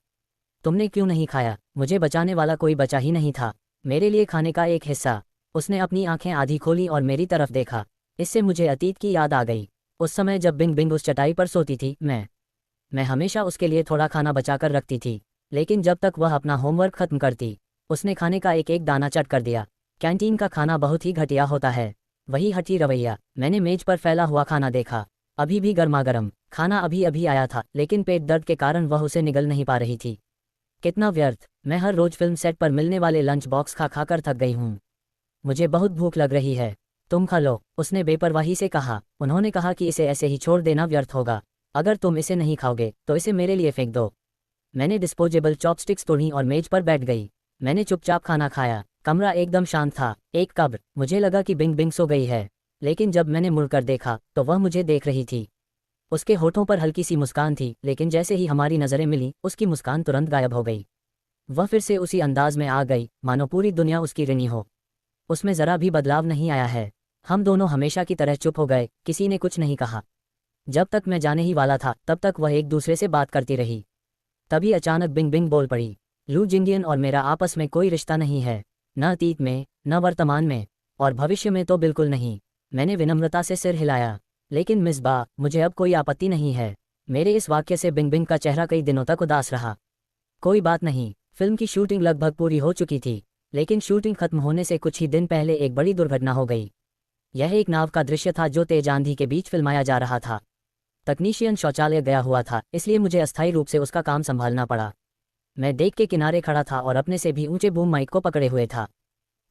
[SPEAKER 1] तुमने क्यों नहीं खाया? मुझे बचाने वाला कोई बचा ही नहीं था। मेरे लिए खाने का एक हिस्सा। उसने अपनी आंखें आधी खोली और मेरी तरफ देखा। इससे मुझे अतीत की याद आ गई। उस समय जब बिंग बिंग उस चटाई पर सोती थी, मैं हमेशा उसके लिए थोड़ा खाना बचाकर रखती थी, लेकिन जब तक वह अपना होमवर्क खत्म करती, उसने खाने का एक एक दाना चट कर दिया। कैंटीन का खाना बहुत ही घटिया होता है। वही हठी रवैया। मैंने मेज पर फैला हुआ खाना देखा, अभी भी गर्मागर्म। खाना अभी अभी आया था, लेकिन पेट दर्द के कारण वह उसे निगल नहीं पा रही थी। कितना व्यर्थ। मैं हर रोज फिल्म सेट पर मिलने वाले लंच बॉक्स खा खा कर थक गई हूँ। मुझे बहुत भूख लग रही है। तुम खा लो, उसने बेपरवाही से कहा। उन्होंने कहा कि इसे ऐसे ही छोड़ देना व्यर्थ होगा। अगर तुम इसे नहीं खाओगे तो इसे मेरे लिए फेंक दो। मैंने डिस्पोजेबल चॉपस्टिक्स तोड़ी और मेज पर बैठ गई। मैंने चुपचाप खाना खाया। कमरा एकदम शांत था, एक कब्र। मुझे लगा कि बिंग बिंग सो गई है, लेकिन जब मैंने मुड़कर देखा तो वह मुझे देख रही थी। उसके होठों पर हल्की सी मुस्कान थी, लेकिन जैसे ही हमारी नज़रें मिली उसकी मुस्कान तुरंत गायब हो गई। वह फिर से उसी अंदाज में आ गई, मानो पूरी दुनिया उसकी ऋणी हो। उसमें ज़रा भी बदलाव नहीं आया है। हम दोनों हमेशा की तरह चुप हो गए, किसी ने कुछ नहीं कहा। जब तक मैं जाने ही वाला था तब तक वह एक दूसरे से बात करती रही। तभी अचानक बिंग बिंग बोल पड़ी, लू जिंगियन और मेरा आपस में कोई रिश्ता नहीं है, न अतीत में, न वर्तमान में, और भविष्य में तो बिल्कुल नहीं। मैंने विनम्रता से सिर हिलाया। लेकिन मिस बा, मुझे अब कोई आपत्ति नहीं है। मेरे इस वाक्य से बिंग बिंग का चेहरा कई दिनों तक उदास रहा। कोई बात नहीं। फिल्म की शूटिंग लगभग पूरी हो चुकी थी, लेकिन शूटिंग खत्म होने से कुछ ही दिन पहले एक बड़ी दुर्घटना हो गई। यह एक नाव का दृश्य था जो तेज आंधी के बीच फिल्माया जा रहा था। तकनीशियन शौचालय गया हुआ था, इसलिए मुझे अस्थायी रूप से उसका काम संभालना पड़ा। मैं डेक के किनारे खड़ा था और अपने से भी ऊंचे बूम माइक को पकड़े हुए था।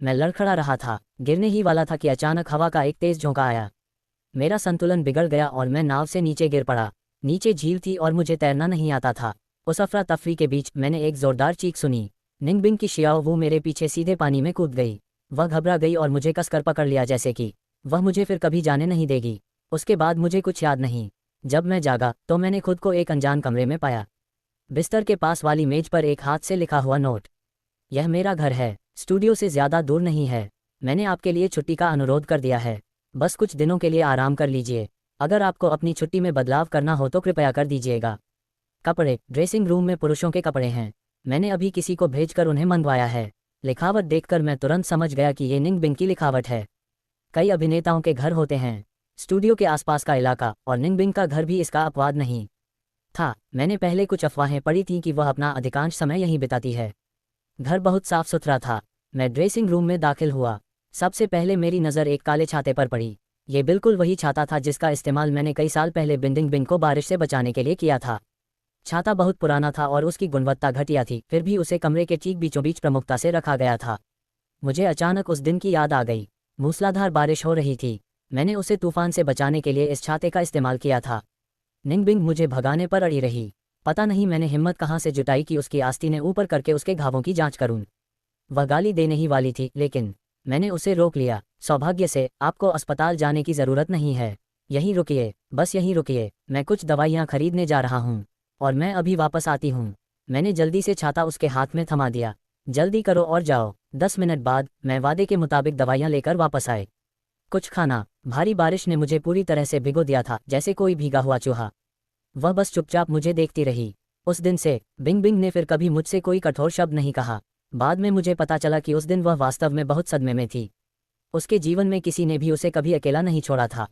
[SPEAKER 1] मैं लड़खड़ा रहा था, गिरने ही वाला था कि अचानक हवा का एक तेज झोंका आया। मेरा संतुलन बिगड़ गया और मैं नाव से नीचे गिर पड़ा। नीचे झील थी और मुझे तैरना नहीं आता था। उस अफरा तफरी के बीच मैंने एक जोरदार चीख सुनी। निंग बिंग की शियाओ वो मेरे पीछे सीधे पानी में कूद गई। वह घबरा गई और मुझे कसकर पकड़ लिया, जैसे कि वह मुझे फिर कभी जाने नहीं देगी। उसके बाद मुझे कुछ याद नहीं। जब मैं जागा तो मैंने खुद को एक अनजान कमरे में पाया। बिस्तर के पास वाली मेज पर एक हाथ से लिखा हुआ नोट। यह मेरा घर है, स्टूडियो से ज़्यादा दूर नहीं है। मैंने आपके लिए छुट्टी का अनुरोध कर दिया है। बस कुछ दिनों के लिए आराम कर लीजिए। अगर आपको अपनी छुट्टी में बदलाव करना हो तो कृपया कर दीजिएगा। कपड़े ड्रेसिंग रूम में पुरुषों के कपड़े हैं। मैंने अभी किसी को भेजकर उन्हें मंगवाया है। लिखावट देखकर मैं तुरंत समझ गया कि ये निंग बिंग की लिखावट है। कई अभिनेताओं के घर होते हैं, स्टूडियो के आसपास का इलाका, और निंग बिंग का घर भी इसका अपवाद नहीं था। मैंने पहले कुछ अफवाहें पढ़ी थीं कि वह अपना अधिकांश समय यहीं बिताती है। घर बहुत साफ सुथरा था। मैं ड्रेसिंग रूम में दाखिल हुआ। सबसे पहले मेरी नज़र एक काले छाते पर पड़ी। ये बिल्कुल वही छाता था जिसका इस्तेमाल मैंने कई साल पहले बिंग बिंग को बारिश से बचाने के लिए किया था। छाता बहुत पुराना था और उसकी गुणवत्ता घटिया थी, फिर भी उसे कमरे के ठीक बीचों बीच प्रमुखता से रखा गया था। मुझे अचानक उस दिन की याद आ गई। मूसलाधार बारिश हो रही थी। मैंने उसे तूफान से बचाने के लिए इस छाते का इस्तेमाल किया था। निंगबिंग मुझे भगाने पर अड़ी रही। पता नहीं मैंने हिम्मत कहाँ से जुटाई कि उसकी आस्तीनें ऊपर करके उसके घावों की जांच करूं। वह गाली देने ही वाली थी, लेकिन मैंने उसे रोक लिया। सौभाग्य से आपको अस्पताल जाने की ज़रूरत नहीं है। यहीं रुकिए, बस यहीं रुकिए, मैं कुछ दवाइयाँ खरीदने जा रहा हूँ और मैं अभी वापस आती हूँ। मैंने जल्दी से छाता उसके हाथ में थमा दिया। जल्दी करो और जाओ। 10 मिनट बाद मैं वादे के मुताबिक दवाइयाँ लेकर वापस आए। कुछ खाना। भारी बारिश ने मुझे पूरी तरह से भिगो दिया था, जैसे कोई भीगा हुआ चूहा। वह बस चुपचाप मुझे देखती रही। उस दिन से बिंग बिंग ने फिर कभी मुझसे कोई कठोर शब्द नहीं कहा। बाद में मुझे पता चला कि उस दिन वह वास्तव में बहुत सदमे में थी। उसके जीवन में किसी ने भी उसे कभी अकेला नहीं छोड़ा था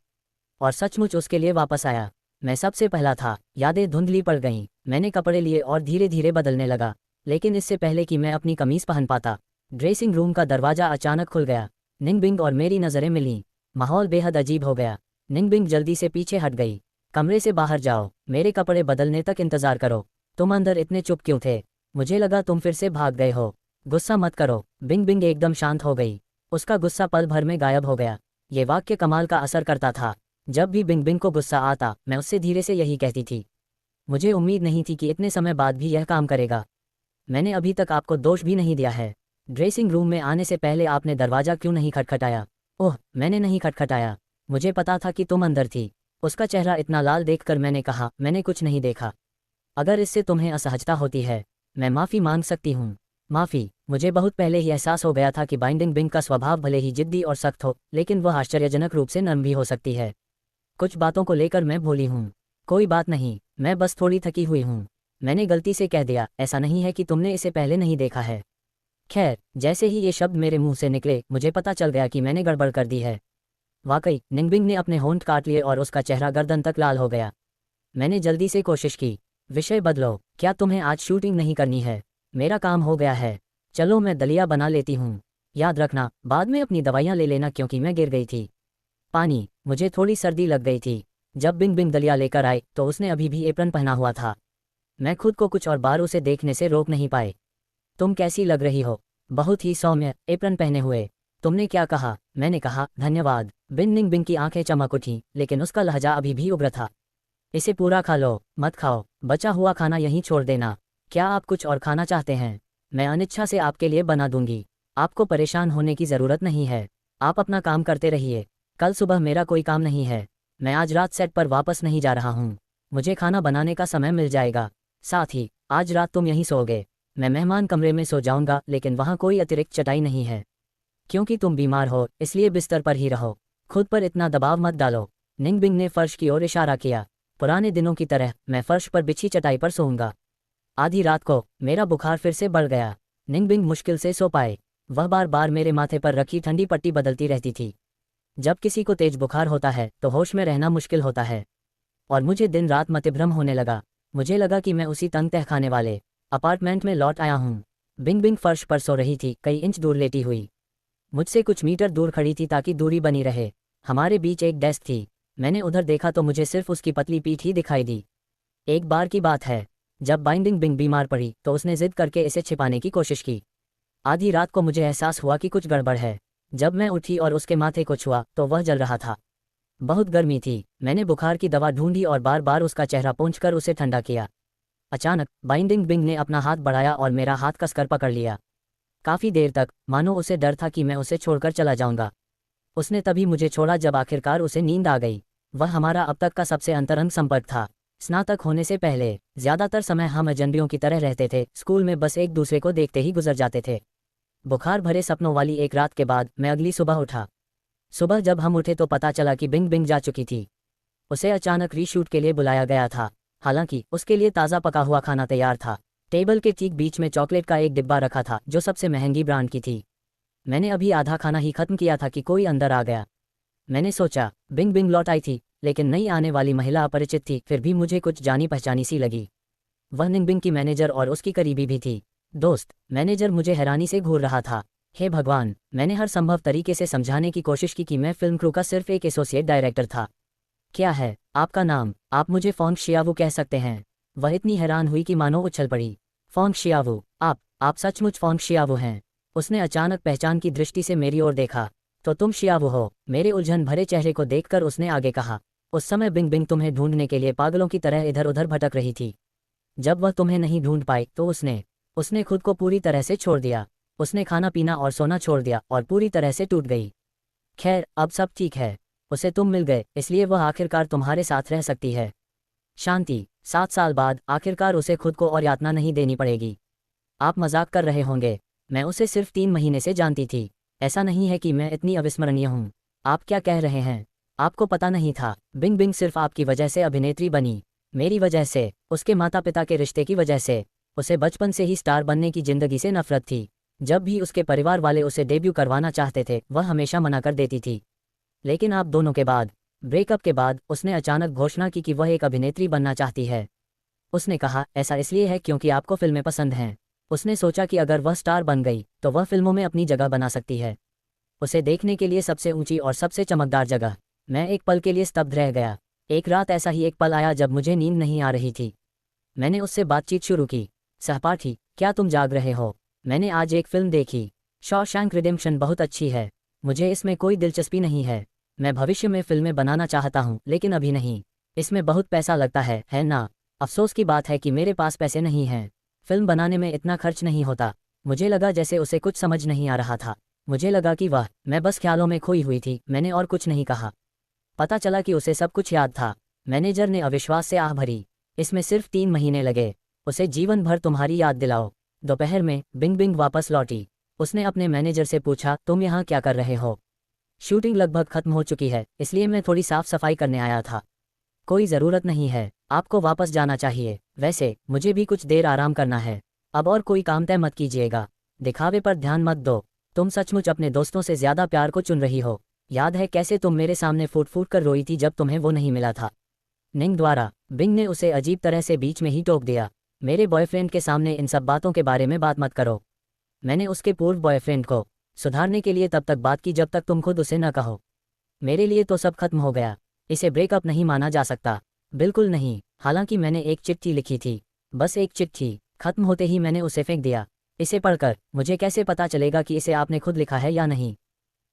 [SPEAKER 1] और सचमुच उसके लिए वापस आया। मैं सबसे पहला था। यादें धुंधली पड़ गईं। मैंने कपड़े लिए और धीरे धीरे बदलने लगा, लेकिन इससे पहले कि मैं अपनी कमीज पहन पाता, ड्रेसिंग रूम का दरवाजा अचानक खुल गया। निंगबिंग और मेरी नज़रें मिलीं। माहौल बेहद अजीब हो गया। निंगबिंग जल्दी से पीछे हट गई। कमरे से बाहर जाओ, मेरे कपड़े बदलने तक इंतजार करो। तुम अंदर इतने चुप क्यों थे? मुझे लगा तुम फिर से भाग गए हो। गुस्सा मत करो। बिंग बिंग एकदम शांत हो गई। उसका गुस्सा पल भर में गायब हो गया। ये वाक्य कमाल का असर करता था। जब भी बिंग बिंग को गुस्सा आता, मैं उससे धीरे से यही कहती थी। मुझे उम्मीद नहीं थी कि इतने समय बाद भी यह काम करेगा। मैंने अभी तक आपको दोष भी नहीं दिया है। ड्रेसिंग रूम में आने से पहले आपने दरवाज़ा क्यों नहीं खटखटाया? ओह, मैंने नहीं खटखटाया। मुझे पता था कि तुम अंदर थी। उसका चेहरा इतना लाल देखकर मैंने कहा, मैंने कुछ नहीं देखा। अगर इससे तुम्हें असहजता होती है, मैं माफ़ी मांग सकती हूँ। माफ़ी? मुझे बहुत पहले ही एहसास हो गया था कि बाइंडिंग बिंग का स्वभाव भले ही जिद्दी और सख्त हो, लेकिन वह आश्चर्यजनक रूप से नर्म भी हो सकती है। कुछ बातों को लेकर मैं भूली हूँ। कोई बात नहीं, मैं बस थोड़ी थकी हुई हूँ। मैंने गलती से कह दिया। ऐसा नहीं है कि तुमने इसे पहले नहीं देखा है। खैर, जैसे ही ये शब्द मेरे मुंह से निकले, मुझे पता चल गया कि मैंने गड़बड़ कर दी है। वाकई, निंगबिंग ने अपने होंठ काट लिए और उसका चेहरा गर्दन तक लाल हो गया। मैंने जल्दी से कोशिश की। विषय बदलो। क्या तुम्हें आज शूटिंग नहीं करनी है? मेरा काम हो गया है। चलो मैं दलिया बना लेती हूँ। याद रखना, बाद में अपनी दवाइयाँ ले लेना क्योंकि मैं गिर गई थी। पानी। मुझे थोड़ी सर्दी लग गई थी। जब बिंग बिंग दलिया लेकर आए तो उसने अभी भी एप्रन पहना हुआ था। मैं खुद को कुछ और बार उसे देखने से रोक नहीं पाए। तुम कैसी लग रही हो? बहुत ही सौम्य, एप्रन पहने हुए। तुमने क्या कहा? मैंने कहा, धन्यवाद। निंग बिंग की आंखें चमक उठीं, लेकिन उसका लहजा अभी भी उग्र था। इसे पूरा खा लो, मत खाओ। बचा हुआ खाना यहीं छोड़ देना। क्या आप कुछ और खाना चाहते हैं? मैं अनिच्छा से आपके लिए बना दूंगी। आपको परेशान होने की ज़रूरत नहीं है। आप अपना काम करते रहिए। कल सुबह मेरा कोई काम नहीं है। मैं आज रात सेट पर वापस नहीं जा रहा हूँ। मुझे खाना बनाने का समय मिल जाएगा। साथ ही आज रात तुम यहीं सोओगे। मैं मेहमान कमरे में सो जाऊंगा, लेकिन वहाँ कोई अतिरिक्त चटाई नहीं है। क्योंकि तुम बीमार हो, इसलिए बिस्तर पर ही रहो। खुद पर इतना दबाव मत डालो। निंगबिंग ने फर्श की ओर इशारा किया। पुराने दिनों की तरह मैं फर्श पर बिछी चटाई पर सोऊंगा। आधी रात को मेरा बुखार फिर से बढ़ गया। निंगबिंग मुश्किल से सो पाए। वह बार बार मेरे माथे पर रखी ठंडी पट्टी बदलती रहती थी। जब किसी को तेज बुखार होता है तो होश में रहना मुश्किल होता है, और मुझे दिन रात मतिभ्रम होने लगा। मुझे लगा कि मैं उसी तंग तहखाने वाले अपार्टमेंट में लौट आया हूँ। बिंग बिंग फर्श पर सो रही थी, कई इंच दूर लेटी हुई। मुझसे कुछ मीटर दूर खड़ी थी ताकि दूरी बनी रहे। हमारे बीच एक डेस्क थी। मैंने उधर देखा तो मुझे सिर्फ उसकी पतली पीठ ही दिखाई दी। एक बार की बात है, जब बाइंडिंग बिंग बीमार पड़ी तो उसने जिद करके इसे छिपाने की कोशिश की। आधी रात को मुझे एहसास हुआ कि कुछ गड़बड़ है। जब मैं उठी और उसके माथे को छुआ तो वह जल रहा था। बहुत गर्मी थी। मैंने बुखार की दवा ढूंढी और बार बार उसका चेहरा पोंछकर उसे ठंडा किया। अचानक बाइंडिंग बिंग ने अपना हाथ बढ़ाया और मेरा हाथ कसकर पकड़ लिया। काफ़ी देर तक मानो उसे डर था कि मैं उसे छोड़कर चला जाऊंगा। उसने तभी मुझे छोड़ा जब आखिरकार उसे नींद आ गई। वह हमारा अब तक का सबसे अंतरंग संपर्क था। स्नातक होने से पहले ज़्यादातर समय हम अजनबियों की तरह रहते थे। स्कूल में बस एक दूसरे को देखते ही गुजर जाते थे। बुखार भरे सपनों वाली एक रात के बाद मैं अगली सुबह उठा। सुबह जब हम उठे तो पता चला कि बिंग बिंग जा चुकी थी। उसे अचानक रीशूट के लिए बुलाया गया था। हालांकि उसके लिए ताज़ा पका हुआ खाना तैयार था। टेबल के ठीक बीच में चॉकलेट का एक डिब्बा रखा था जो सबसे महंगी ब्रांड की थी। मैंने अभी आधा खाना ही खत्म किया था कि कोई अंदर आ गया। मैंने सोचा बिंग बिंग लौट आई थी, लेकिन नई आने वाली महिला अपरिचित थी। फिर भी मुझे कुछ जानी पहचानी सी लगी। वह निंगबिंग की मैनेजर और उसकी करीबी भी थी। दोस्त। मैनेजर मुझे हैरानी से घूर रहा था। हे भगवान, मैंने हर संभव तरीके से समझाने की कोशिश की कि मैं फिल्म क्रू का सिर्फ एक एसोसिएट डायरेक्टर था। क्या है आपका नाम? आप मुझे फोंग शियावू कह सकते हैं। वह इतनी हैरान हुई कि मानो उछल पड़ी। फोंग शियावू, आप सचमुच फोंग शियावू हैं। उसने अचानक पहचान की दृष्टि से मेरी ओर देखा। तो तुम शियावू हो? मेरे उलझन भरे चेहरे को देखकर उसने आगे कहा। उस समय बिंग बिंग तुम्हें ढूंढने के लिए पागलों की तरह इधर उधर भटक रही थी। जब वह तुम्हें नहीं ढूंढ पाई तो उसने खुद को पूरी तरह से छोड़ दिया। उसने खाना पीना और सोना छोड़ दिया और पूरी तरह से टूट गई। खैर, अब सब ठीक है। उसे तुम मिल गए, इसलिए वह आखिरकार तुम्हारे साथ रह सकती है। शांति। 7 साल बाद आखिरकार उसे खुद को और यातना नहीं देनी पड़ेगी। आप मजाक कर रहे होंगे। मैं उसे सिर्फ 3 महीने से जानती थी। ऐसा नहीं है कि मैं इतनी अविस्मरणीय हूँ। आप क्या कह रहे हैं? आपको पता नहीं था? बिंग बिंग सिर्फ आपकी वजह से अभिनेत्री बनी। मेरी वजह से, उसके माता पिता के रिश्ते की वजह से। उसे बचपन से ही स्टार बनने की जिंदगी से नफरत थी। जब भी उसके परिवार वाले उसे डेब्यू करवाना चाहते थे वह हमेशा मना कर देती थी। लेकिन आप दोनों के बाद, ब्रेकअप के बाद, उसने अचानक घोषणा की कि वह एक अभिनेत्री बनना चाहती है। उसने कहा ऐसा इसलिए है क्योंकि आपको फिल्में पसंद हैं। उसने सोचा कि अगर वह स्टार बन गई तो वह फिल्मों में अपनी जगह बना सकती है। उसे देखने के लिए सबसे ऊंची और सबसे चमकदार जगह। मैं एक पल के लिए स्तब्ध रह गया। एक रात ऐसा ही एक पल आया जब मुझे नींद नहीं आ रही थी। मैंने उससे बातचीत शुरू की। सहपाठी, क्या तुम जाग रहे हो? मैंने आज एक फिल्म देखी। शॉशैंक रिडेम्पशन बहुत अच्छी है। मुझे इसमें कोई दिलचस्पी नहीं है। मैं भविष्य में फिल्में बनाना चाहता हूँ लेकिन अभी नहीं। इसमें बहुत पैसा लगता है ना? अफसोस की बात है कि मेरे पास पैसे नहीं हैं। फिल्म बनाने में इतना खर्च नहीं होता। मुझे लगा जैसे उसे कुछ समझ नहीं आ रहा था। मुझे लगा कि वाह, मैं बस ख्यालों में खोई हुई थी। मैंने और कुछ नहीं कहा। पता चला कि उसे सब कुछ याद था। मैनेजर ने अविश्वास से आह भरी। इसमें सिर्फ 3 महीने लगे। उसे जीवन भर तुम्हारी याद दिलाओ। दोपहर में बिंग बिंग वापस लौटी। उसने अपने मैनेजर से पूछा, तुम यहाँ क्या कर रहे हो? शूटिंग लगभग खत्म हो चुकी है, इसलिए मैं थोड़ी साफ सफाई करने आया था। कोई ज़रूरत नहीं है, आपको वापस जाना चाहिए। वैसे मुझे भी कुछ देर आराम करना है। अब और कोई काम तय मत कीजिएगा। दिखावे पर ध्यान मत दो। तुम सचमुच अपने दोस्तों से ज़्यादा प्यार को चुन रही हो। याद है कैसे तुम मेरे सामने फूट फूट कर रोई थी जब तुम्हें वो नहीं मिला था? निंग द्वारा। बिंग ने उसे अजीब तरह से बीच में ही टोक दिया। मेरे बॉयफ्रेंड के सामने इन सब बातों के बारे में बात मत करो। मैंने उसके पूर्व बॉयफ्रेंड को सुधारने के लिए तब तक बात की जब तक तुम खुद उसे न कहो। मेरे लिए तो सब खत्म हो गया। इसे ब्रेकअप नहीं माना जा सकता। बिल्कुल नहीं। हालांकि मैंने एक चिट्ठी लिखी थी। बस एक चिट्ठी। खत्म होते ही मैंने उसे फेंक दिया। इसे पढ़कर मुझे कैसे पता चलेगा कि इसे आपने खुद लिखा है या नहीं?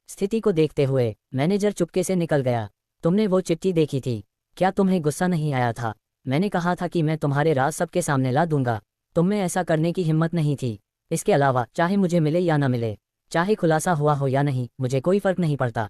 [SPEAKER 1] स्थिति को देखते हुए मैनेजर चुपके से निकल गया। तुमने वो चिट्ठी देखी थी? क्या तुम्हें गुस्सा नहीं आया था? मैंने कहा था कि मैं तुम्हारे राज सबके सामने ला दूंगा। तुम में ऐसा करने की हिम्मत नहीं थी। इसके अलावा चाहे मुझे मिले या न मिले, चाहे खुलासा हुआ हो या नहीं, मुझे कोई फर्क नहीं पड़ता।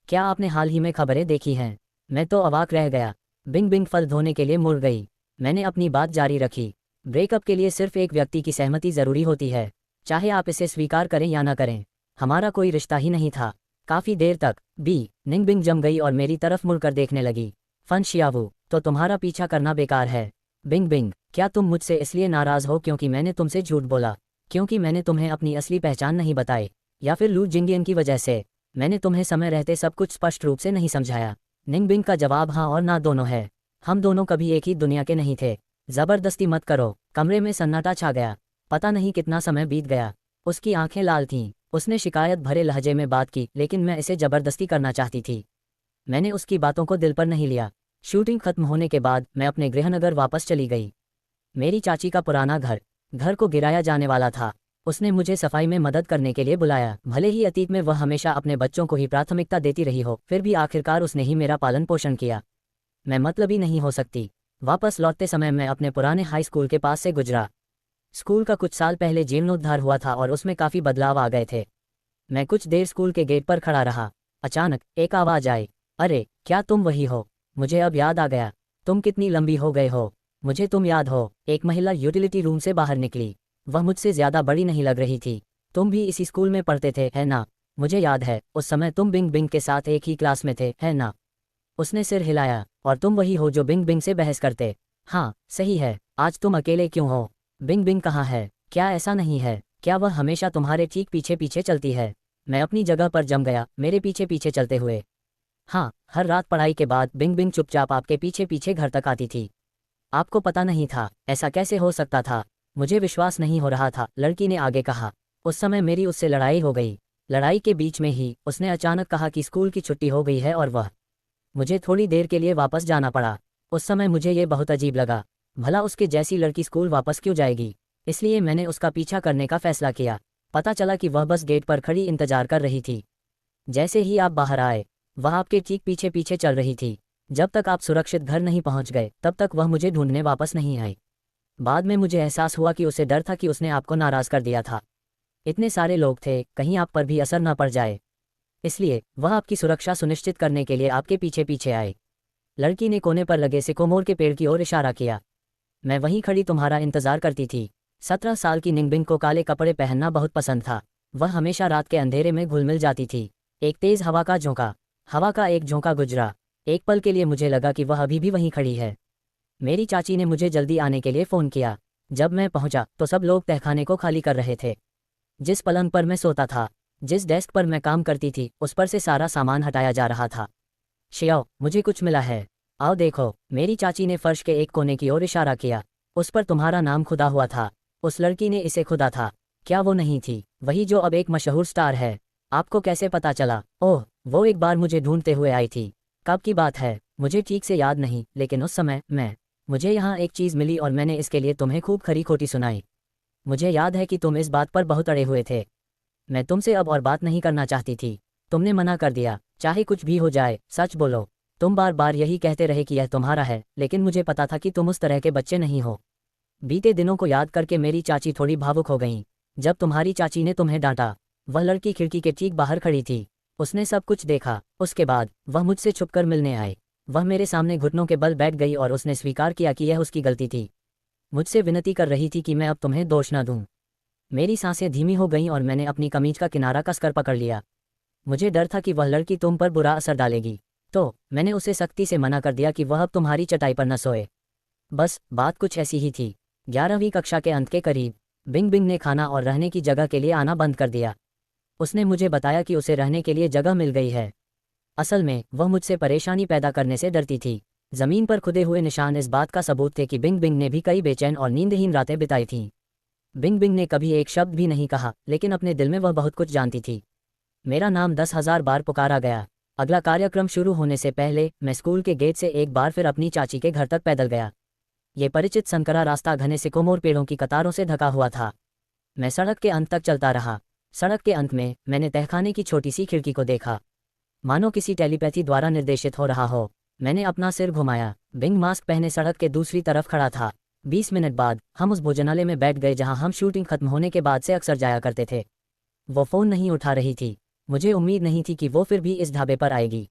[SPEAKER 1] क्या आपने हाल ही में खबरें देखी हैं? मैं तो अवाक रह गया। बिंग बिंग फल धोने के लिए मुड़ गई। मैंने अपनी बात जारी रखी। ब्रेकअप के लिए सिर्फ एक व्यक्ति की सहमति जरूरी होती है, चाहे आप इसे स्वीकार करें या ना करें। हमारा कोई रिश्ता ही नहीं था। काफी देर तक निंग बिंग जम गई और मेरी तरफ मुड़कर देखने लगी। फन शियावू, तो तुम्हारा पीछा करना बेकार है। बिंग बिंग, क्या तुम मुझसे इसलिए नाराज हो क्योंकि मैंने तुमसे झूठ बोला? क्योंकि मैंने तुम्हें अपनी असली पहचान नहीं बताई? या फिर लू जिंगियन की वजह से? मैंने तुम्हें समय रहते सब कुछ स्पष्ट रूप से नहीं समझाया। निंग बिंग का जवाब हाँ और ना दोनों है। हम दोनों कभी एक ही दुनिया के नहीं थे। जबरदस्ती मत करो। कमरे में सन्नाटा छा गया। पता नहीं कितना समय बीत गया। उसकी आंखें लाल थीं। उसने शिकायत भरे लहजे में बात की, लेकिन मैं इसे जबरदस्ती करना चाहती थी। मैंने उसकी बातों को दिल पर नहीं लिया। शूटिंग खत्म होने के बाद मैं अपने गृहनगर वापस चली गई। मेरी चाची का पुराना घर को गिराया जाने वाला था। उसने मुझे सफाई में मदद करने के लिए बुलाया। भले ही अतीत में वह हमेशा अपने बच्चों को ही प्राथमिकता देती रही हो, फिर भी आखिरकार उसने ही मेरा पालन पोषण किया। मैं मतलबी नहीं हो सकती। वापस लौटते समय मैं अपने पुराने हाई स्कूल के पास से गुजरा। स्कूल का कुछ साल पहले जीर्णोद्धार हुआ था और उसमें काफ़ी बदलाव आ गए थे। मैं कुछ देर स्कूल के गेट पर खड़ा रहा। अचानक एक आवाज़ आई, अरे क्या तुम वही हो? मुझे अब याद आ गया। तुम कितनी लंबी हो गए हो। मुझे तुम याद हो? एक महिला यूटिलिटी रूम से बाहर निकली। वह मुझसे ज़्यादा बड़ी नहीं लग रही थी। तुम भी इसी स्कूल में पढ़ते थे, है ना? मुझे याद है, उस समय तुम बिंग बिंग के साथ एक ही क्लास में थे, है ना? उसने सिर हिलाया। और तुम वही हो जो बिंग बिंग से बहस करते? हाँ, सही है। आज तुम अकेले क्यों हो? बिंग बिंग कहाँ है? क्या ऐसा नहीं है? क्या वह हमेशा तुम्हारे ठीक पीछे पीछे चलती है? मैं अपनी जगह पर जम गया, मेरे पीछे पीछे चलते हुए। हाँ, हर रात पढ़ाई के बाद बिंग बिंग चुपचाप आपके पीछे पीछे घर तक आती थी। आपको पता नहीं था? ऐसा कैसे हो सकता था? मुझे विश्वास नहीं हो रहा था, लड़की ने आगे कहा। उस समय मेरी उससे लड़ाई हो गई। लड़ाई के बीच में ही उसने अचानक कहा कि स्कूल की छुट्टी हो गई है और मुझे थोड़ी देर के लिए वापस जाना पड़ा। उस समय मुझे ये बहुत अजीब लगा। भला उसके जैसी लड़की स्कूल वापस क्यों जाएगी। इसलिए मैंने उसका पीछा करने का फैसला किया। पता चला कि वह बस गेट पर खड़ी इंतजार कर रही थी। जैसे ही आप बाहर आए वह आपके ठीक पीछे पीछे चल रही थी। जब तक आप सुरक्षित घर नहीं पहुंच गए तब तक वह मुझे ढूंढने वापस नहीं आई। बाद में मुझे एहसास हुआ कि उसे डर था कि उसने आपको नाराज कर दिया था। इतने सारे लोग थे, कहीं आप पर भी असर न पड़ जाए, इसलिए वह आपकी सुरक्षा सुनिश्चित करने के लिए आपके पीछे पीछे आए। लड़की ने कोने पर लगे सिकोमोर के पेड़ की ओर इशारा किया। मैं वहीं खड़ी तुम्हारा इंतजार करती थी। 17 साल की निंगबिंग को काले कपड़े पहनना बहुत पसंद था। वह हमेशा रात के अंधेरे में घुल मिल जाती थी। एक तेज हवा का एक झोंका गुजरा। एक पल के लिए मुझे लगा कि वह अभी भी वहीं खड़ी है। मेरी चाची ने मुझे जल्दी आने के लिए फ़ोन किया। जब मैं पहुंचा तो सब लोग तहखाने को खाली कर रहे थे। जिस पलंग पर मैं सोता था, जिस डेस्क पर मैं काम करती थी, उस पर से सारा सामान हटाया जा रहा था। शियाओ, मुझे कुछ मिला है, आओ देखो। मेरी चाची ने फर्श के एक कोने की ओर इशारा किया। उस पर तुम्हारा नाम खुदा हुआ था। उस लड़की ने इसे खुदा था। क्या वो नहीं थी वही जो अब एक मशहूर स्टार है? आपको कैसे पता चला? ओह, वो एक बार मुझे ढूंढते हुए आई थी। कब की बात है मुझे ठीक से याद नहीं, लेकिन उस समय मुझे यहाँ एक चीज़ मिली और मैंने इसके लिए तुम्हें खूब खरी खोटी सुनाई। मुझे याद है कि तुम इस बात पर बहुत अड़े हुए थे। मैं तुमसे अब और बात नहीं करना चाहती थी। तुमने मना कर दिया। चाहे कुछ भी हो जाए, सच बोलो। तुम बार बार यही कहते रहे कि यह तुम्हारा है, लेकिन मुझे पता था कि तुम उस तरह के बच्चे नहीं हो। बीते दिनों को याद करके मेरी चाची थोड़ी भावुक हो गईं। जब तुम्हारी चाची ने तुम्हें डांटा, वह लड़की खिड़की के ठीक बाहर खड़ी थी। उसने सब कुछ देखा। उसके बाद वह मुझसे छुपकर मिलने आए। वह मेरे सामने घुटनों के बल बैठ गई और उसने स्वीकार किया कि यह उसकी गलती थी। मुझसे विनती कर रही थी कि मैं अब तुम्हें दोष न दूं। मेरी सांसें धीमी हो गईं और मैंने अपनी कमीज का किनारा कसकर पकड़ लिया। मुझे डर था कि वह लड़की तुम पर बुरा असर डालेगी, तो मैंने उसे सख्ती से मना कर दिया कि वह अब तुम्हारी चटाई पर न सोए। बस बात कुछ ऐसी ही थी। 11वीं कक्षा के अंत के करीब बिंग बिंग ने खाना और रहने की जगह के लिए आना बंद कर दिया। उसने मुझे बताया कि उसे रहने के लिए जगह मिल गई है। असल में वह मुझसे परेशानी पैदा करने से डरती थी। जमीन पर खुदे हुए निशान इस बात का सबूत थे कि बिंग बिंग ने भी कई बेचैन और नींदहीन रातें बिताई थीं। बिंग बिंग ने कभी एक शब्द भी नहीं कहा, लेकिन अपने दिल में वह बहुत कुछ जानती थी। मेरा नाम 10,000 बार पुकारा गया। अगला कार्यक्रम शुरू होने से पहले मैं स्कूल के गेट से एक बार फिर अपनी चाची के घर तक पैदल गया। ये परिचित संकरा रास्ता घने सिकोमोर पेड़ों की कतारों से ढका हुआ था। मैं सड़क के अंत तक चलता रहा। सड़क के अंत में मैंने तहखाने की छोटी सी खिड़की को देखा, मानो किसी टेलीपैथी द्वारा निर्देशित हो रहा हो। मैंने अपना सिर घुमाया। बिंग मास्क पहने सड़क के दूसरी तरफ खड़ा था। 20 मिनट बाद हम उस भोजनालय में बैठ गए जहां हम शूटिंग खत्म होने के बाद से अक्सर जाया करते थे। वो फ़ोन नहीं उठा रही थी। मुझे उम्मीद नहीं थी कि वो फिर भी इस ढाबे पर आएगी।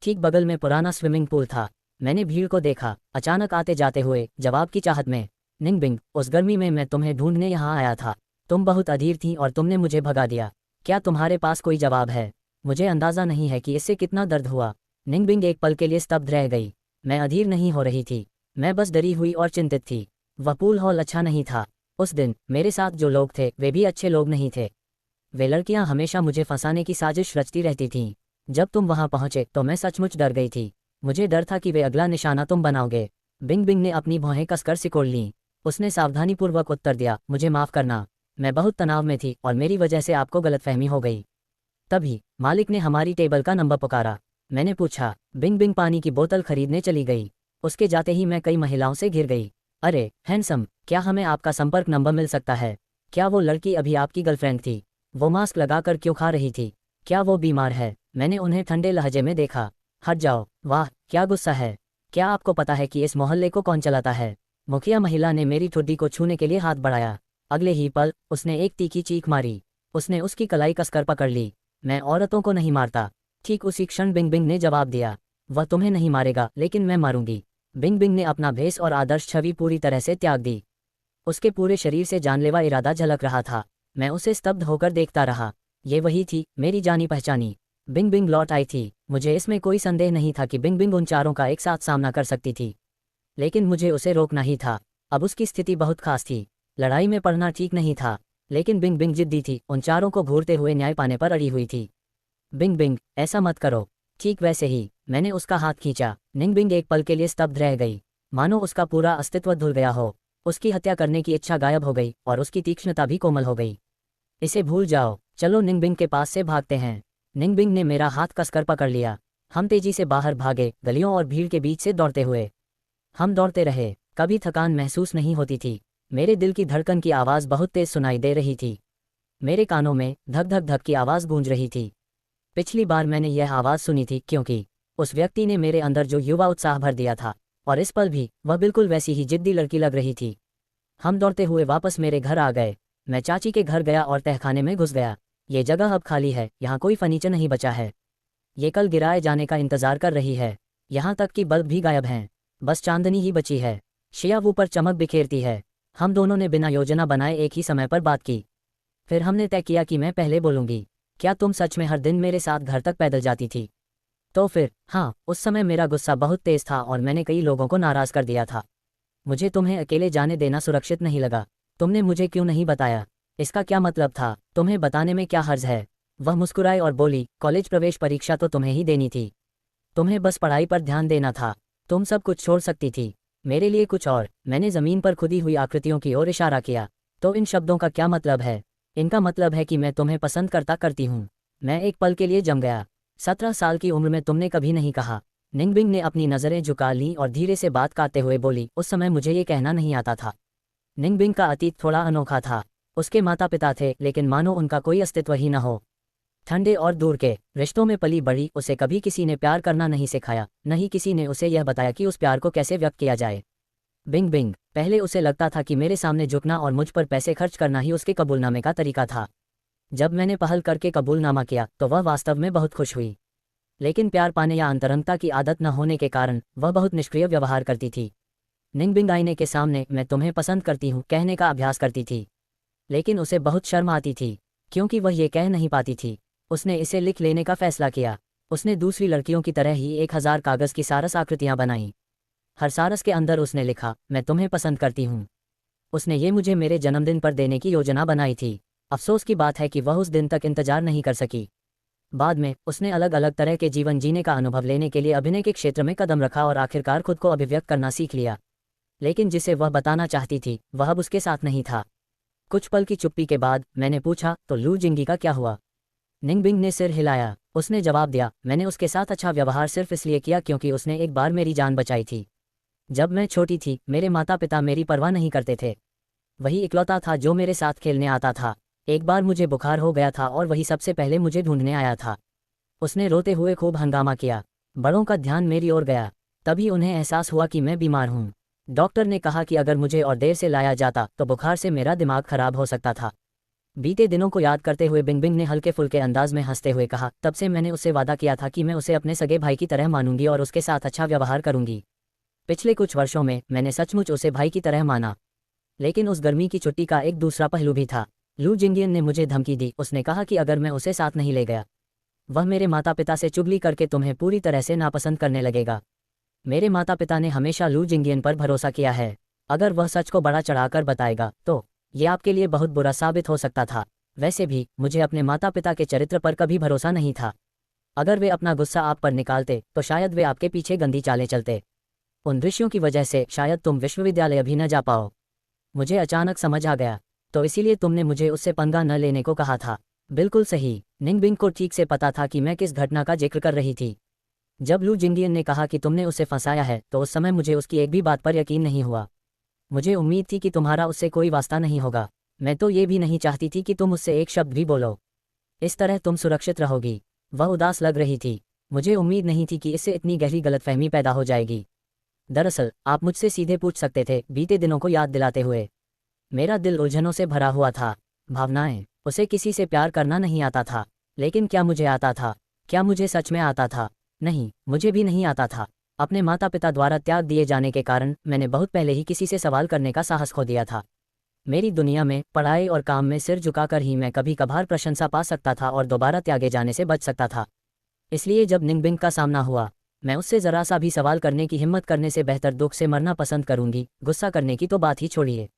[SPEAKER 1] ठीक बगल में पुराना स्विमिंग पूल था। मैंने भीड़ को देखा, अचानक आते जाते हुए जवाब की चाहत में। निंगबिंग, उस गर्मी में मैं तुम्हें ढूंढने यहाँ आया था। तुम बहुत अधीर थी और तुमने मुझे भगा दिया। क्या तुम्हारे पास कोई जवाब है? मुझे अंदाज़ा नहीं है कि इससे कितना दर्द हुआ। निंगबिंग एक पल के लिए स्तब्ध रह गई। मैं अधीर नहीं हो रही थी, मैं बस डरी हुई और चिंतित थी। वह पूल हॉल अच्छा नहीं था। उस दिन मेरे साथ जो लोग थे वे भी अच्छे लोग नहीं थे। वे लड़कियां हमेशा मुझे फंसाने की साजिश रचती रहती थीं। जब तुम वहां पहुंचे तो मैं सचमुच डर गई थी। मुझे डर था कि वे अगला निशाना तुम बनाओगे। बिंग बिंग ने अपनी भौहें कसकर सिकोड़ लीं। उसने सावधानीपूर्वक उत्तर दिया, मुझे माफ़ करना, मैं बहुत तनाव में थी और मेरी वजह से आपको गलतफहमी हो गई। तभी मालिक ने हमारी टेबल का नंबर पुकारा। मैंने पूछा। बिंग बिंग पानी की बोतल खरीदने चली गई। उसके जाते ही मैं कई महिलाओं से घिर गई। अरे हैंडसम, क्या हमें आपका संपर्क नंबर मिल सकता है? क्या वो लड़की अभी आपकी गर्लफ्रेंड थी? वो मास्क लगाकर क्यों खा रही थी? क्या वो बीमार है? मैंने उन्हें ठंडे लहजे में देखा। हट जाओ। वाह, क्या गुस्सा है। क्या आपको पता है कि इस मोहल्ले को कौन चलाता है? मुखिया महिला ने मेरी ठुड्डी को छूने के लिए हाथ बढ़ाया। अगले ही पल उसने एक तीखी चीख मारी। उसने उसकी कलाई कसकर पकड़ ली। मैं औरतों को नहीं मारता। ठीक उसी क्षण बिंग बिंग ने जवाब दिया, वह तुम्हें नहीं मारेगा, लेकिन मैं मारूंगी। बिंग बिंग ने अपना भेष और आदर्श छवि पूरी तरह से त्याग दी। उसके पूरे शरीर से जानलेवा इरादा झलक रहा था। मैं उसे स्तब्ध होकर देखता रहा। ये वही थी, मेरी जानी पहचानी बिंग बिंग लौट आई थी। मुझे इसमें कोई संदेह नहीं था कि बिंग बिंग उन चारों का एक साथ सामना कर सकती थी, लेकिन मुझे उसे रोकना ही था। अब उसकी स्थिति बहुत खास थी। लड़ाई में पड़ना ठीक नहीं था, लेकिन बिंग बिंग जिद्दी थी, उन चारों को घूरते हुए न्याय पाने पर अड़ी हुई थी। बिंग बिंग, ऐसा मत करो। ठीक वैसे ही मैंने उसका हाथ खींचा। निंगबिंग एक पल के लिए स्तब्ध रह गई, मानो उसका पूरा अस्तित्व धुल गया हो। उसकी हत्या करने की इच्छा गायब हो गई और उसकी तीक्ष्णता भी कोमल हो गई। इसे भूल जाओ, चलो निंगबिंग के पास से भागते हैं। निंगबिंग ने मेरा हाथ कसकर पकड़ लिया। हम तेजी से बाहर भागे, गलियों और भीड़ के बीच से दौड़ते हुए। हम दौड़ते रहे, कभी थकान महसूस नहीं होती थी। मेरे दिल की धड़कन की आवाज़ बहुत तेज सुनाई दे रही थी। मेरे कानों में धक धक धक की आवाज़ गूंज रही थी। पिछली बार मैंने यह आवाज़ सुनी थी क्योंकि उस व्यक्ति ने मेरे अंदर जो युवा उत्साह भर दिया था, और इस पल भी वह बिल्कुल वैसी ही जिद्दी लड़की लग रही थी। हम दौड़ते हुए वापस मेरे घर आ गए। मैं चाची के घर गया और तहखाने में घुस गया। ये जगह अब खाली है, यहाँ कोई फर्नीचर नहीं बचा है। ये कल गिराए जाने का इंतजार कर रही है। यहाँ तक कि बल्ब भी गायब हैं, बस चांदनी ही बची है। शिया वो पर चमक बिखेरती है। हम दोनों ने बिना योजना बनाए एक ही समय पर बात की। फिर हमने तय किया कि मैं पहले बोलूँगी। क्या तुम सच में हर दिन मेरे साथ घर तक पैदल जाती थी? तो फिर हाँ, उस समय मेरा गुस्सा बहुत तेज था और मैंने कई लोगों को नाराज़ कर दिया था। मुझे तुम्हें अकेले जाने देना सुरक्षित नहीं लगा। तुमने मुझे क्यों नहीं बताया? इसका क्या मतलब था? तुम्हें बताने में क्या हर्ज है? वह मुस्कुराई और बोली, कॉलेज प्रवेश परीक्षा तो तुम्हें ही देनी थी। तुम्हें बस पढ़ाई पर ध्यान देना था। तुम सब कुछ छोड़ सकती थी, मेरे लिए कुछ और। मैंने ज़मीन पर खुदी हुई आकृतियों की ओर इशारा किया। तो इन शब्दों का क्या मतलब है? इनका मतलब है कि मैं तुम्हें पसंद करती हूँ। मैं एक पल के लिए जम गया। 17 साल की उम्र में तुमने कभी नहीं कहा। निंगबिंग ने अपनी नज़रें झुका लीं और धीरे से बात करते हुए बोली, उस समय मुझे ये कहना नहीं आता था। निंगबिंग का अतीत थोड़ा अनोखा था। उसके माता पिता थे, लेकिन मानो उनका कोई अस्तित्व ही न हो। ठंडे और दूर के रिश्तों में पली बड़ी, उसे कभी किसी ने प्यार करना नहीं सिखाया, न ही किसी ने उसे यह बताया कि उस प्यार को कैसे व्यक्त किया जाए। बिंग बिंग, पहले उसे लगता था कि मेरे सामने झुकना और मुझ पर पैसे खर्च करना ही उसके कबूलनामे का तरीका था। जब मैंने पहल करके कबूलनामा किया तो वह वास्तव में बहुत खुश हुई। लेकिन प्यार पाने या अंतरंगता की आदत न होने के कारण वह बहुत निष्क्रिय व्यवहार करती थी। निंगबिंग आईने के सामने मैं तुम्हें पसंद करती हूँ कहने का अभ्यास करती थी, लेकिन उसे बहुत शर्म आती थी क्योंकि वह ये कह नहीं पाती थी। उसने इसे लिख लेने का फैसला किया। उसने दूसरी लड़कियों की तरह ही 1000 कागज़ की सारस आकृतियां बनाईं। हर सारस के अंदर उसने लिखा, मैं तुम्हें पसंद करती हूँ। उसने ये मुझे मेरे जन्मदिन पर देने की योजना बनाई थी। अफसोस की बात है कि वह उस दिन तक इंतजार नहीं कर सकी। बाद में उसने अलग अलग तरह के जीवन जीने का अनुभव लेने के लिए अभिनय के क्षेत्र में कदम रखा और आखिरकार खुद को अभिव्यक्त करना सीख लिया। लेकिन जिसे वह बताना चाहती थी वह अब उसके साथ नहीं था। कुछ पल की चुप्पी के बाद मैंने पूछा, तो लू जिंगी का क्या हुआ? निंगबिंग ने सिर हिलाया। उसने जवाब दिया, मैंने उसके साथ अच्छा व्यवहार सिर्फ इसलिए किया क्योंकि उसने एक बार मेरी जान बचाई थी। जब मैं छोटी थी मेरे माता पिता मेरी परवाह नहीं करते थे। वही इकलौता था जो मेरे साथ खेलने आता था। एक बार मुझे बुखार हो गया था और वही सबसे पहले मुझे ढूंढने आया था। उसने रोते हुए खूब हंगामा किया। बड़ों का ध्यान मेरी ओर गया। तभी उन्हें एहसास हुआ कि मैं बीमार हूँ। डॉक्टर ने कहा कि अगर मुझे और देर से लाया जाता तो बुखार से मेरा दिमाग खराब हो सकता था। बीते दिनों को याद करते हुए बिंग बिंग ने हल्के फुल्के अंदाज में हंसते हुए कहा, तब से मैंने उससे वादा किया था कि मैं उसे अपने सगे भाई की तरह मानूंगी और उसके साथ अच्छा व्यवहार करूंगी। पिछले कुछ वर्षों में मैंने सचमुच उसे भाई की तरह माना। लेकिन उस गर्मी की छुट्टी का एक दूसरा पहलू भी था। लू जिंगियन ने मुझे धमकी दी। उसने कहा कि अगर मैं उसे साथ नहीं ले गया वह मेरे माता पिता से चुगली करके तुम्हें पूरी तरह से नापसंद करने लगेगा। मेरे माता पिता ने हमेशा लू जिंगियन पर भरोसा किया है। अगर वह सच को बड़ा चढ़ाकर बताएगा तो ये आपके लिए बहुत बुरा साबित हो सकता था। वैसे भी मुझे अपने माता पिता के चरित्र पर कभी भरोसा नहीं था। अगर वे अपना गुस्सा आप पर निकालते तो शायद वे आपके पीछे गंदी चालें चलते। उन दृश्यों की वजह से शायद तुम विश्वविद्यालय भी न जा पाओ। मुझे अचानक समझ आ गया, तो इसीलिए तुमने मुझे उससे पंगा न लेने को कहा था। बिल्कुल सही। निंगबिंग को ठीक से पता था कि मैं किस घटना का जिक्र कर रही थी। जब लू जिंगियन ने कहा कि तुमने उसे फंसाया है तो उस समय मुझे उसकी एक भी बात पर यकीन नहीं हुआ। मुझे उम्मीद थी कि तुम्हारा उससे कोई वास्ता नहीं होगा। मैं तो ये भी नहीं चाहती थी कि तुम उससे एक शब्द भी बोलो। इस तरह तुम सुरक्षित रहोगी। वह उदास लग रही थी। मुझे उम्मीद नहीं थी कि इससे इतनी गहरी गलतफहमी पैदा हो जाएगी। दरअसल आप मुझसे सीधे पूछ सकते थे, बीते दिनों को याद दिलाते हुए। मेरा दिल उलझनों से भरा हुआ था। भावनाएं। उसे किसी से प्यार करना नहीं आता था। लेकिन क्या मुझे आता था? क्या मुझे सच में आता था? नहीं, मुझे भी नहीं आता था। अपने माता पिता द्वारा त्याग दिए जाने के कारण मैंने बहुत पहले ही किसी से सवाल करने का साहस खो दिया था। मेरी दुनिया में पढ़ाई और काम में सिर झुकाकर ही मैं कभी कभार प्रशंसा पा सकता था और दोबारा त्यागे जाने से बच सकता था। इसलिए जब निंगबिंग का सामना हुआ मैं उससे ज़रा सा भी सवाल करने की हिम्मत करने से बेहतर दुख से मरना पसंद करूंगी। गुस्सा करने की तो बात ही छोड़िए।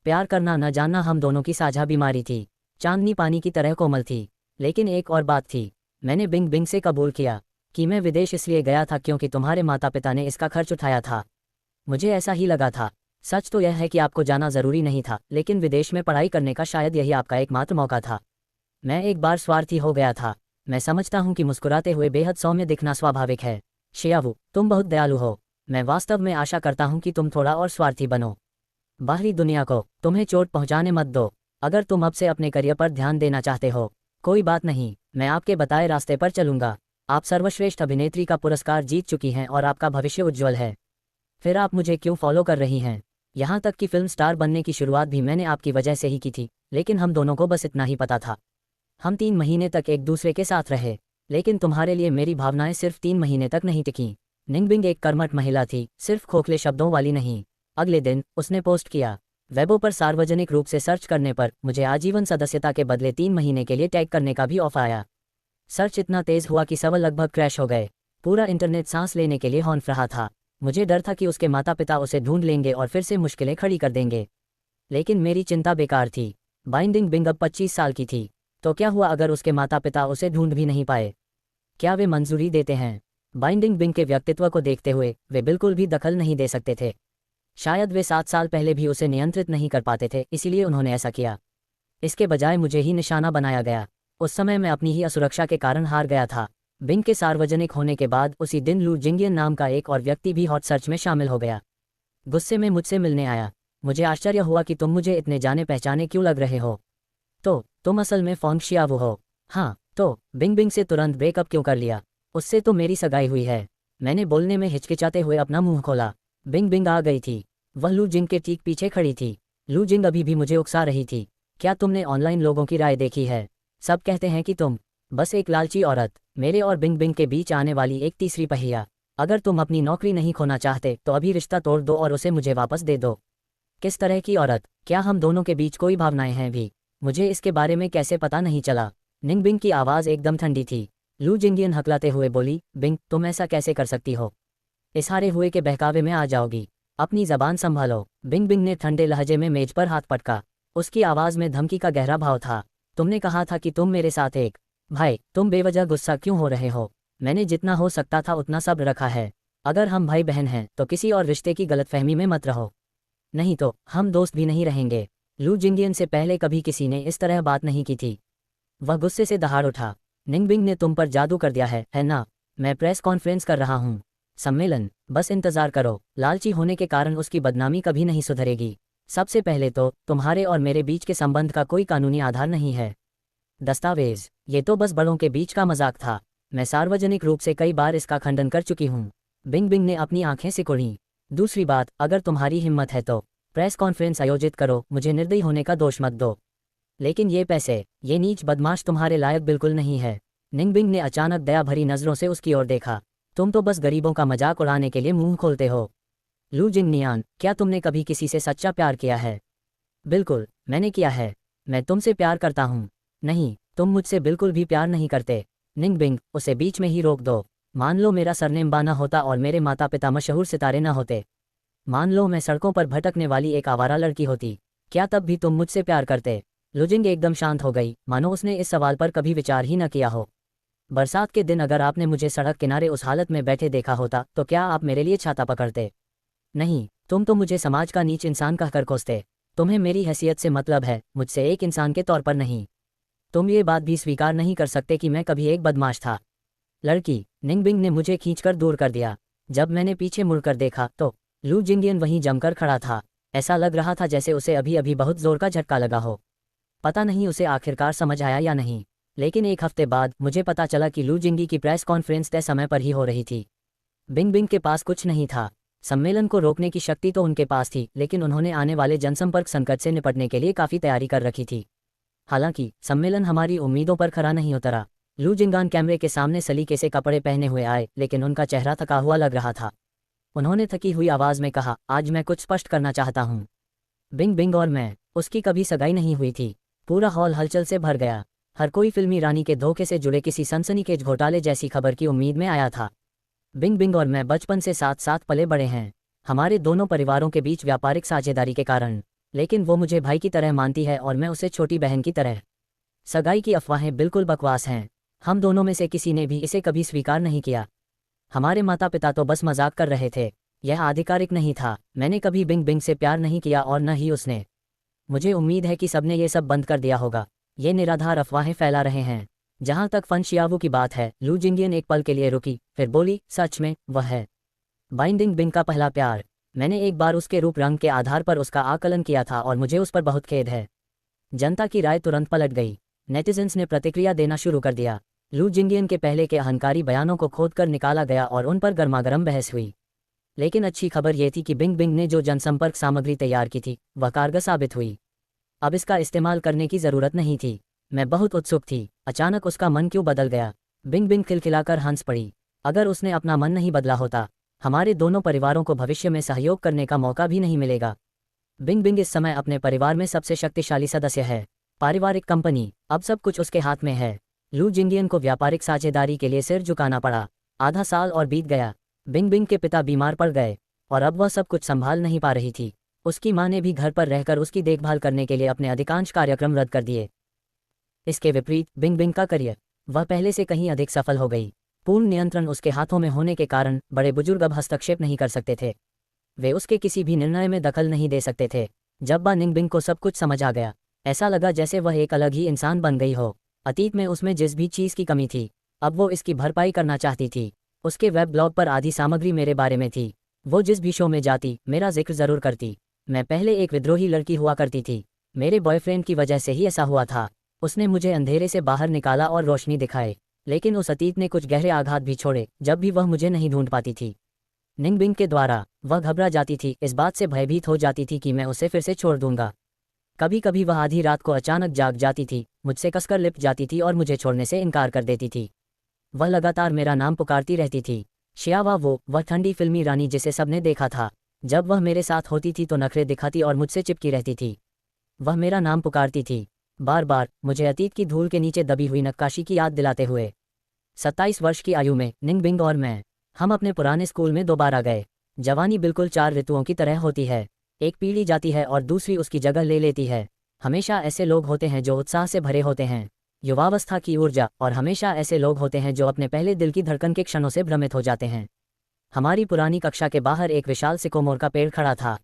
[SPEAKER 1] प्यार करना न जानना हम दोनों की साझा बीमारी थी। चांदनी पानी की तरह कोमल थी। लेकिन एक और बात थी। मैंने बिंग बिंग से कबूल किया कि मैं विदेश इसलिए गया था क्योंकि तुम्हारे माता पिता ने इसका खर्च उठाया था। मुझे ऐसा ही लगा था। सच तो यह है कि आपको जाना ज़रूरी नहीं था, लेकिन विदेश में पढ़ाई करने का शायद यही आपका एकमात्र मौका था। मैं एक बार स्वार्थी हो गया था। मैं समझता हूँ कि मुस्कुराते हुए बेहद सौम्य दिखना स्वाभाविक है। शियावू, तुम बहुत दयालु हो। मैं वास्तव में आशा करता हूँ कि तुम थोड़ा और स्वार्थी बनो। बाहरी दुनिया को तुम्हें चोट पहुंचाने मत दो। अगर तुम अब से अपने करियर पर ध्यान देना चाहते हो, कोई बात नहीं, मैं आपके बताए रास्ते पर चलूंगा। आप सर्वश्रेष्ठ अभिनेत्री का पुरस्कार जीत चुकी हैं और आपका भविष्य उज्ज्वल है। फिर आप मुझे क्यों फॉलो कर रही हैं? यहाँ तक कि फिल्म स्टार बनने की शुरुआत भी मैंने आपकी वजह से ही की थी, लेकिन हम दोनों को बस इतना ही पता था। हम 3 महीने तक एक दूसरे के साथ रहे, लेकिन तुम्हारे लिए मेरी भावनाएं सिर्फ 3 महीने तक नहीं टिकीं। निंगबिंग एक कर्मठ महिला थी, सिर्फ खोखले शब्दों वाली नहीं। अगले दिन उसने पोस्ट किया। वेबो पर सार्वजनिक रूप से सर्च करने पर मुझे आजीवन सदस्यता के बदले 3 महीने के लिए टैग करने का भी ऑफर आया। सर्च इतना तेज हुआ कि सर्वर लगभग क्रैश हो गए। पूरा इंटरनेट सांस लेने के लिए हौंफ रहा था। मुझे डर था कि उसके माता पिता उसे ढूंढ लेंगे और फिर से मुश्किलें खड़ी कर देंगे। लेकिन मेरी चिंता बेकार थी। बाइंडिंग बिंग अब 25 साल की थी। तो क्या हुआ अगर उसके माता पिता उसे ढूंढ भी नहीं पाए? क्या वे मंजूरी देते हैं? बाइंडिंग बिंग के व्यक्तित्व को देखते हुए वे बिल्कुल भी दखल नहीं दे सकते थे। शायद वे 7 साल पहले भी उसे नियंत्रित नहीं कर पाते थे, इसीलिए उन्होंने ऐसा किया। इसके बजाय मुझे ही निशाना बनाया गया। उस समय मैं अपनी ही असुरक्षा के कारण हार गया था। बिंग के सार्वजनिक होने के बाद उसी दिन लू जिंगियन नाम का एक और व्यक्ति भी हॉट सर्च में शामिल हो गया। गुस्से में मुझसे मिलने आया। मुझे आश्चर्य हुआ कि तुम मुझे इतने जाने पहचाने क्यों लग रहे हो। तो तुम असल में फॉन्ग शियावू हो? हाँ। तो बिंग से तुरंत ब्रेकअप क्यों कर लिया? उससे तो मेरी सगाई हुई है। मैंने बोलने में हिचकिचाते हुए अपना मुंह खोला। बिंग आ गई थी। वह लू जिंग के ठीक पीछे खड़ी थी। लू जिंग अभी भी मुझे उकसा रही थी। क्या तुमने ऑनलाइन लोगों की राय देखी है? सब कहते हैं कि तुम बस एक लालची औरत, मेरे और बिंग के बीच आने वाली एक तीसरी पहिया। अगर तुम अपनी नौकरी नहीं खोना चाहते तो अभी रिश्ता तोड़ दो और उसे मुझे वापस दे दो। किस तरह की औरत? क्या हम दोनों के बीच कोई भावनाएं हैं भी? मुझे इसके बारे में कैसे पता नहीं चला? बिंग की आवाज़ एकदम ठंडी थी। लू जिंगियन हकलाते हुए बोली, बिंग तुम ऐसा कैसे कर सकती हो? इस हारे हुए के बहकावे में आ जाओगी। अपनी जबान संभालो। बिंग ने ठंडे लहजे में मेज पर हाथ पटका। उसकी आवाज़ में धमकी का गहरा भाव था। तुमने कहा था कि तुम मेरे साथ एक भाई, तुम बेवजह गुस्सा क्यों हो रहे हो? मैंने जितना हो सकता था उतना सब्र रखा है। अगर हम भाई बहन हैं तो किसी और रिश्ते की गलतफहमी में मत रहो, नहीं तो हम दोस्त भी नहीं रहेंगे। लू जिंगियन से पहले कभी किसी ने इस तरह बात नहीं की थी। वह गुस्से से दहाड़ उठा। बिंग ने तुम पर जादू कर दिया है ना? मैं प्रेस कॉन्फ्रेंस कर रहा हूँ। सम्मेलन, बस इंतजार करो। लालची होने के कारण उसकी बदनामी कभी नहीं सुधरेगी। सबसे पहले तो तुम्हारे और मेरे बीच के संबंध का कोई कानूनी आधार नहीं है। दस्तावेज, ये तो बस बड़ों के बीच का मजाक था। मैं सार्वजनिक रूप से कई बार इसका खंडन कर चुकी हूँ। बिंग ने अपनी आंखें सिकुड़ी। दूसरी बात, अगर तुम्हारी हिम्मत है तो प्रेस कॉन्फ्रेंस आयोजित करो, मुझे निर्दयी होने का दोष मत दो। लेकिन ये पैसे, ये नीच बदमाश तुम्हारे लायक बिल्कुल नहीं है। बिंग ने अचानक दया भरी नजरों से उसकी ओर देखा। तुम तो बस गरीबों का मजाक उड़ाने के लिए मुंह खोलते हो। लू जिंगनियान, क्या तुमने कभी किसी से सच्चा प्यार किया है? बिल्कुल, मैंने किया है। मैं तुमसे प्यार करता हूँ। नहीं, तुम मुझसे बिल्कुल भी प्यार नहीं करते। बिंग, उसे बीच में ही रोक दो। मान लो मेरा सरनेम बाना होता और मेरे माता पिता मशहूर सितारे न होते। मान लो मैं सड़कों पर भटकने वाली एक आवारा लड़की होती। क्या तब भी तुम मुझसे प्यार करते? लुजिंग एकदम शांत हो गई, मानो उसने इस सवाल पर कभी विचार ही न किया हो। बरसात के दिन अगर आपने मुझे सड़क किनारे उस हालत में बैठे देखा होता तो क्या आप मेरे लिए छाता पकड़ते? नहीं, तुम तो मुझे समाज का नीच इंसान कहकर कोसते। तुम्हें मेरी हैसियत से मतलब है, मुझसे एक इंसान के तौर पर नहीं। तुम ये बात भी स्वीकार नहीं कर सकते कि मैं कभी एक बदमाश था। लड़की, बिंग ने मुझे खींचकर दूर कर दिया। जब मैंने पीछे मुड़कर देखा तो लू जिंगियन वहीं जमकर खड़ा था। ऐसा लग रहा था जैसे उसे अभी अभी बहुत जोर का झटका लगा हो। पता नहीं उसे आखिरकार समझ आया या नहीं, लेकिन एक हफ्ते बाद मुझे पता चला कि लू जिंगी की प्रेस कॉन्फ्रेंस तय समय पर ही हो रही थी। बिंग के पास कुछ नहीं था। सम्मेलन को रोकने की शक्ति तो उनके पास थी, लेकिन उन्होंने आने वाले जनसंपर्क संकट से निपटने के लिए काफ़ी तैयारी कर रखी थी। हालांकि सम्मेलन हमारी उम्मीदों पर खरा नहीं उतरा। लू जिंगान कैमरे के सामने सलीके से कपड़े पहने हुए आए, लेकिन उनका चेहरा थका हुआ लग रहा था। उन्होंने थकी हुई आवाज़ में कहा, आज मैं कुछ स्पष्ट करना चाहता हूँ। बिंग और मैं, उसकी कभी सगाई नहीं हुई थी। पूरा हॉल हलचल से भर गया। हर कोई फिल्मी रानी के धोखे से जुड़े किसी सनसनीखेज घोटाले जैसी खबर की उम्मीद में आया था। बिंग और मैं बचपन से साथ साथ पले बड़े हैं, हमारे दोनों परिवारों के बीच व्यापारिक साझेदारी के कारण। लेकिन वो मुझे भाई की तरह मानती है और मैं उसे छोटी बहन की तरह। सगाई की अफवाहें बिल्कुल बकवास हैं। हम दोनों में से किसी ने भी इसे कभी स्वीकार नहीं किया। हमारे माता पिता तो बस मजाक कर रहे थे। यह आधिकारिक नहीं था। मैंने कभी बिंग से प्यार नहीं किया और न ही उसने। मुझे उम्मीद है कि सबने ये सब बंद कर दिया होगा। ये निराधार अफवाहें फैला रहे हैं। जहां तक फन शियावू की बात है, लू जिंगियन एक पल के लिए रुकी, फिर बोली, सच में वह है। बाइंडिंग बिंग का पहला प्यार। मैंने एक बार उसके रूप रंग के आधार पर उसका आकलन किया था और मुझे उस पर बहुत खेद है। जनता की राय तुरंत पलट गई। नेटिजन्स ने प्रतिक्रिया देना शुरू कर दिया। लू जिंगियन के पहले के अहंकारी बयानों को खोदकर निकाला गया और उन पर गर्मागर्म बहस हुई। लेकिन अच्छी खबर यह थी कि बिंग बिंग ने जो जनसंपर्क सामग्री तैयार की थी वह कारगर साबित हुई। अब इसका इस्तेमाल करने की ज़रूरत नहीं थी। मैं बहुत उत्सुक थी। अचानक उसका मन क्यों बदल गया? बिंग बिंग खिलखिलाकर हंस पड़ी। अगर उसने अपना मन नहीं बदला होता, हमारे दोनों परिवारों को भविष्य में सहयोग करने का मौका भी नहीं मिलेगा। बिंग बिंग इस समय अपने परिवार में सबसे शक्तिशाली सदस्य है। पारिवारिक कंपनी, अब सब कुछ उसके हाथ में है। लू जिंगियन को व्यापारिक साझेदारी के लिए सिर झुकाना पड़ा। आधा साल और बीत गया। बिंग बिंग के पिता बीमार पड़ गए और अब वह सब कुछ संभाल नहीं पा रही थी। उसकी मां ने भी घर पर रहकर उसकी देखभाल करने के लिए अपने अधिकांश कार्यक्रम रद्द कर दिए। इसके विपरीत बिंग बिंग का करियर, वह पहले से कहीं अधिक सफल हो गई। पूर्ण नियंत्रण उसके हाथों में होने के कारण बड़े बुजुर्ग अब हस्तक्षेप नहीं कर सकते थे। वे उसके किसी भी निर्णय में दखल नहीं दे सकते थे। जब बा निंग बिंग को सब कुछ समझ आ गया, ऐसा लगा जैसे वह एक अलग ही इंसान बन गई हो। अतीत में उसमें जिस भी चीज़ की कमी थी, अब वो इसकी भरपाई करना चाहती थी। उसके वेब ब्लॉग पर आधी सामग्री मेरे बारे में थी। वो जिस भी शो में जाती मेरा जिक्र ज़रूर करती। मैं पहले एक विद्रोही लड़की हुआ करती थी। मेरे बॉयफ्रेंड की वजह से ही ऐसा हुआ था। उसने मुझे अंधेरे से बाहर निकाला और रोशनी दिखाए। लेकिन उस अतीत ने कुछ गहरे आघात भी छोड़े जब भी वह मुझे नहीं ढूंढ पाती थी। निंग बिंग के द्वारा वह घबरा जाती थी, इस बात से भयभीत हो जाती थी कि मैं उसे फिर से छोड़ दूंगा। कभी कभी वह आधी रात को अचानक जाग जाती थी, मुझसे कसकर लिपट जाती थी और मुझे छोड़ने से इनकार कर देती थी। वह लगातार मेरा नाम पुकारती रहती थी। शियावा, वह ठंडी फिल्मी रानी जिसे सबने देखा था। जब वह मेरे साथ होती थी तो नखरे दिखाती और मुझसे चिपकी रहती थी। वह मेरा नाम पुकारती थी बार बार, मुझे अतीत की धूल के नीचे दबी हुई नक्काशी की याद दिलाते हुए। 27 वर्ष की आयु में निंग बिंग और मैं, हम अपने पुराने स्कूल में दोबारा गए। जवानी बिल्कुल 4 ऋतुओं की तरह होती है। एक पीढ़ी जाती है और दूसरी उसकी जगह ले लेती है। हमेशा ऐसे लोग होते हैं जो उत्साह से भरे होते हैं, युवावस्था की ऊर्जा, और हमेशा ऐसे लोग होते हैं जो अपने पहले दिल की धड़कन के क्षणों से भ्रमित हो जाते हैं। हमारी पुरानी कक्षा के बाहर एक विशाल सिकोमोर का पेड़ खड़ा था।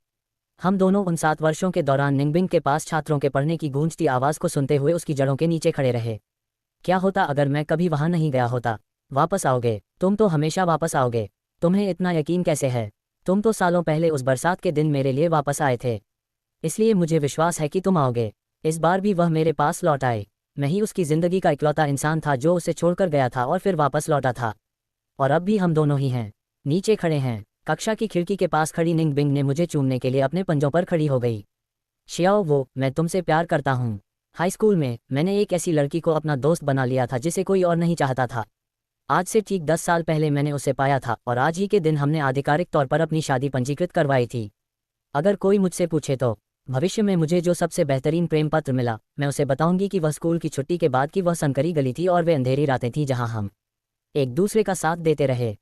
[SPEAKER 1] हम दोनों उन 7 वर्षों के दौरान निंगबिंग के पास छात्रों के पढ़ने की गूंजती आवाज़ को सुनते हुए उसकी जड़ों के नीचे खड़े रहे। क्या होता अगर मैं कभी वहां नहीं गया होता? वापस आओगे? तुम तो हमेशा वापस आओगे। तुम्हें इतना यकीन कैसे है? तुम तो सालों पहले उस बरसात के दिन मेरे लिए वापस आए थे, इसलिए मुझे विश्वास है कि तुम आओगे। इस बार भी वह मेरे पास लौट आए। मैं ही उसकी ज़िंदगी का इकलौता इंसान था जो उसे छोड़कर गया था और फिर वापस लौटा था। और अब भी हम दोनों ही हैं, नीचे खड़े हैं। कक्षा की खिड़की के पास खड़ी निंग बिंग ने मुझे चूमने के लिए अपने पंजों पर खड़ी हो गई। शियाओ, मैं तुमसे प्यार करता हूँ। हाई स्कूल में मैंने एक ऐसी लड़की को अपना दोस्त बना लिया था जिसे कोई और नहीं चाहता था। आज से ठीक 10 साल पहले मैंने उसे पाया था और आज ही के दिन हमने आधिकारिक तौर पर अपनी शादी पंजीकृत करवाई थी। अगर कोई मुझसे पूछे तो भविष्य में मुझे जो सबसे बेहतरीन प्रेम पत्र मिला, मैं उसे बताऊंगी कि वह स्कूल की छुट्टी के बाद की वह सनकरी गली थी और वे अंधेरी रातें थीं जहां हम एक दूसरे का साथ देते रहे।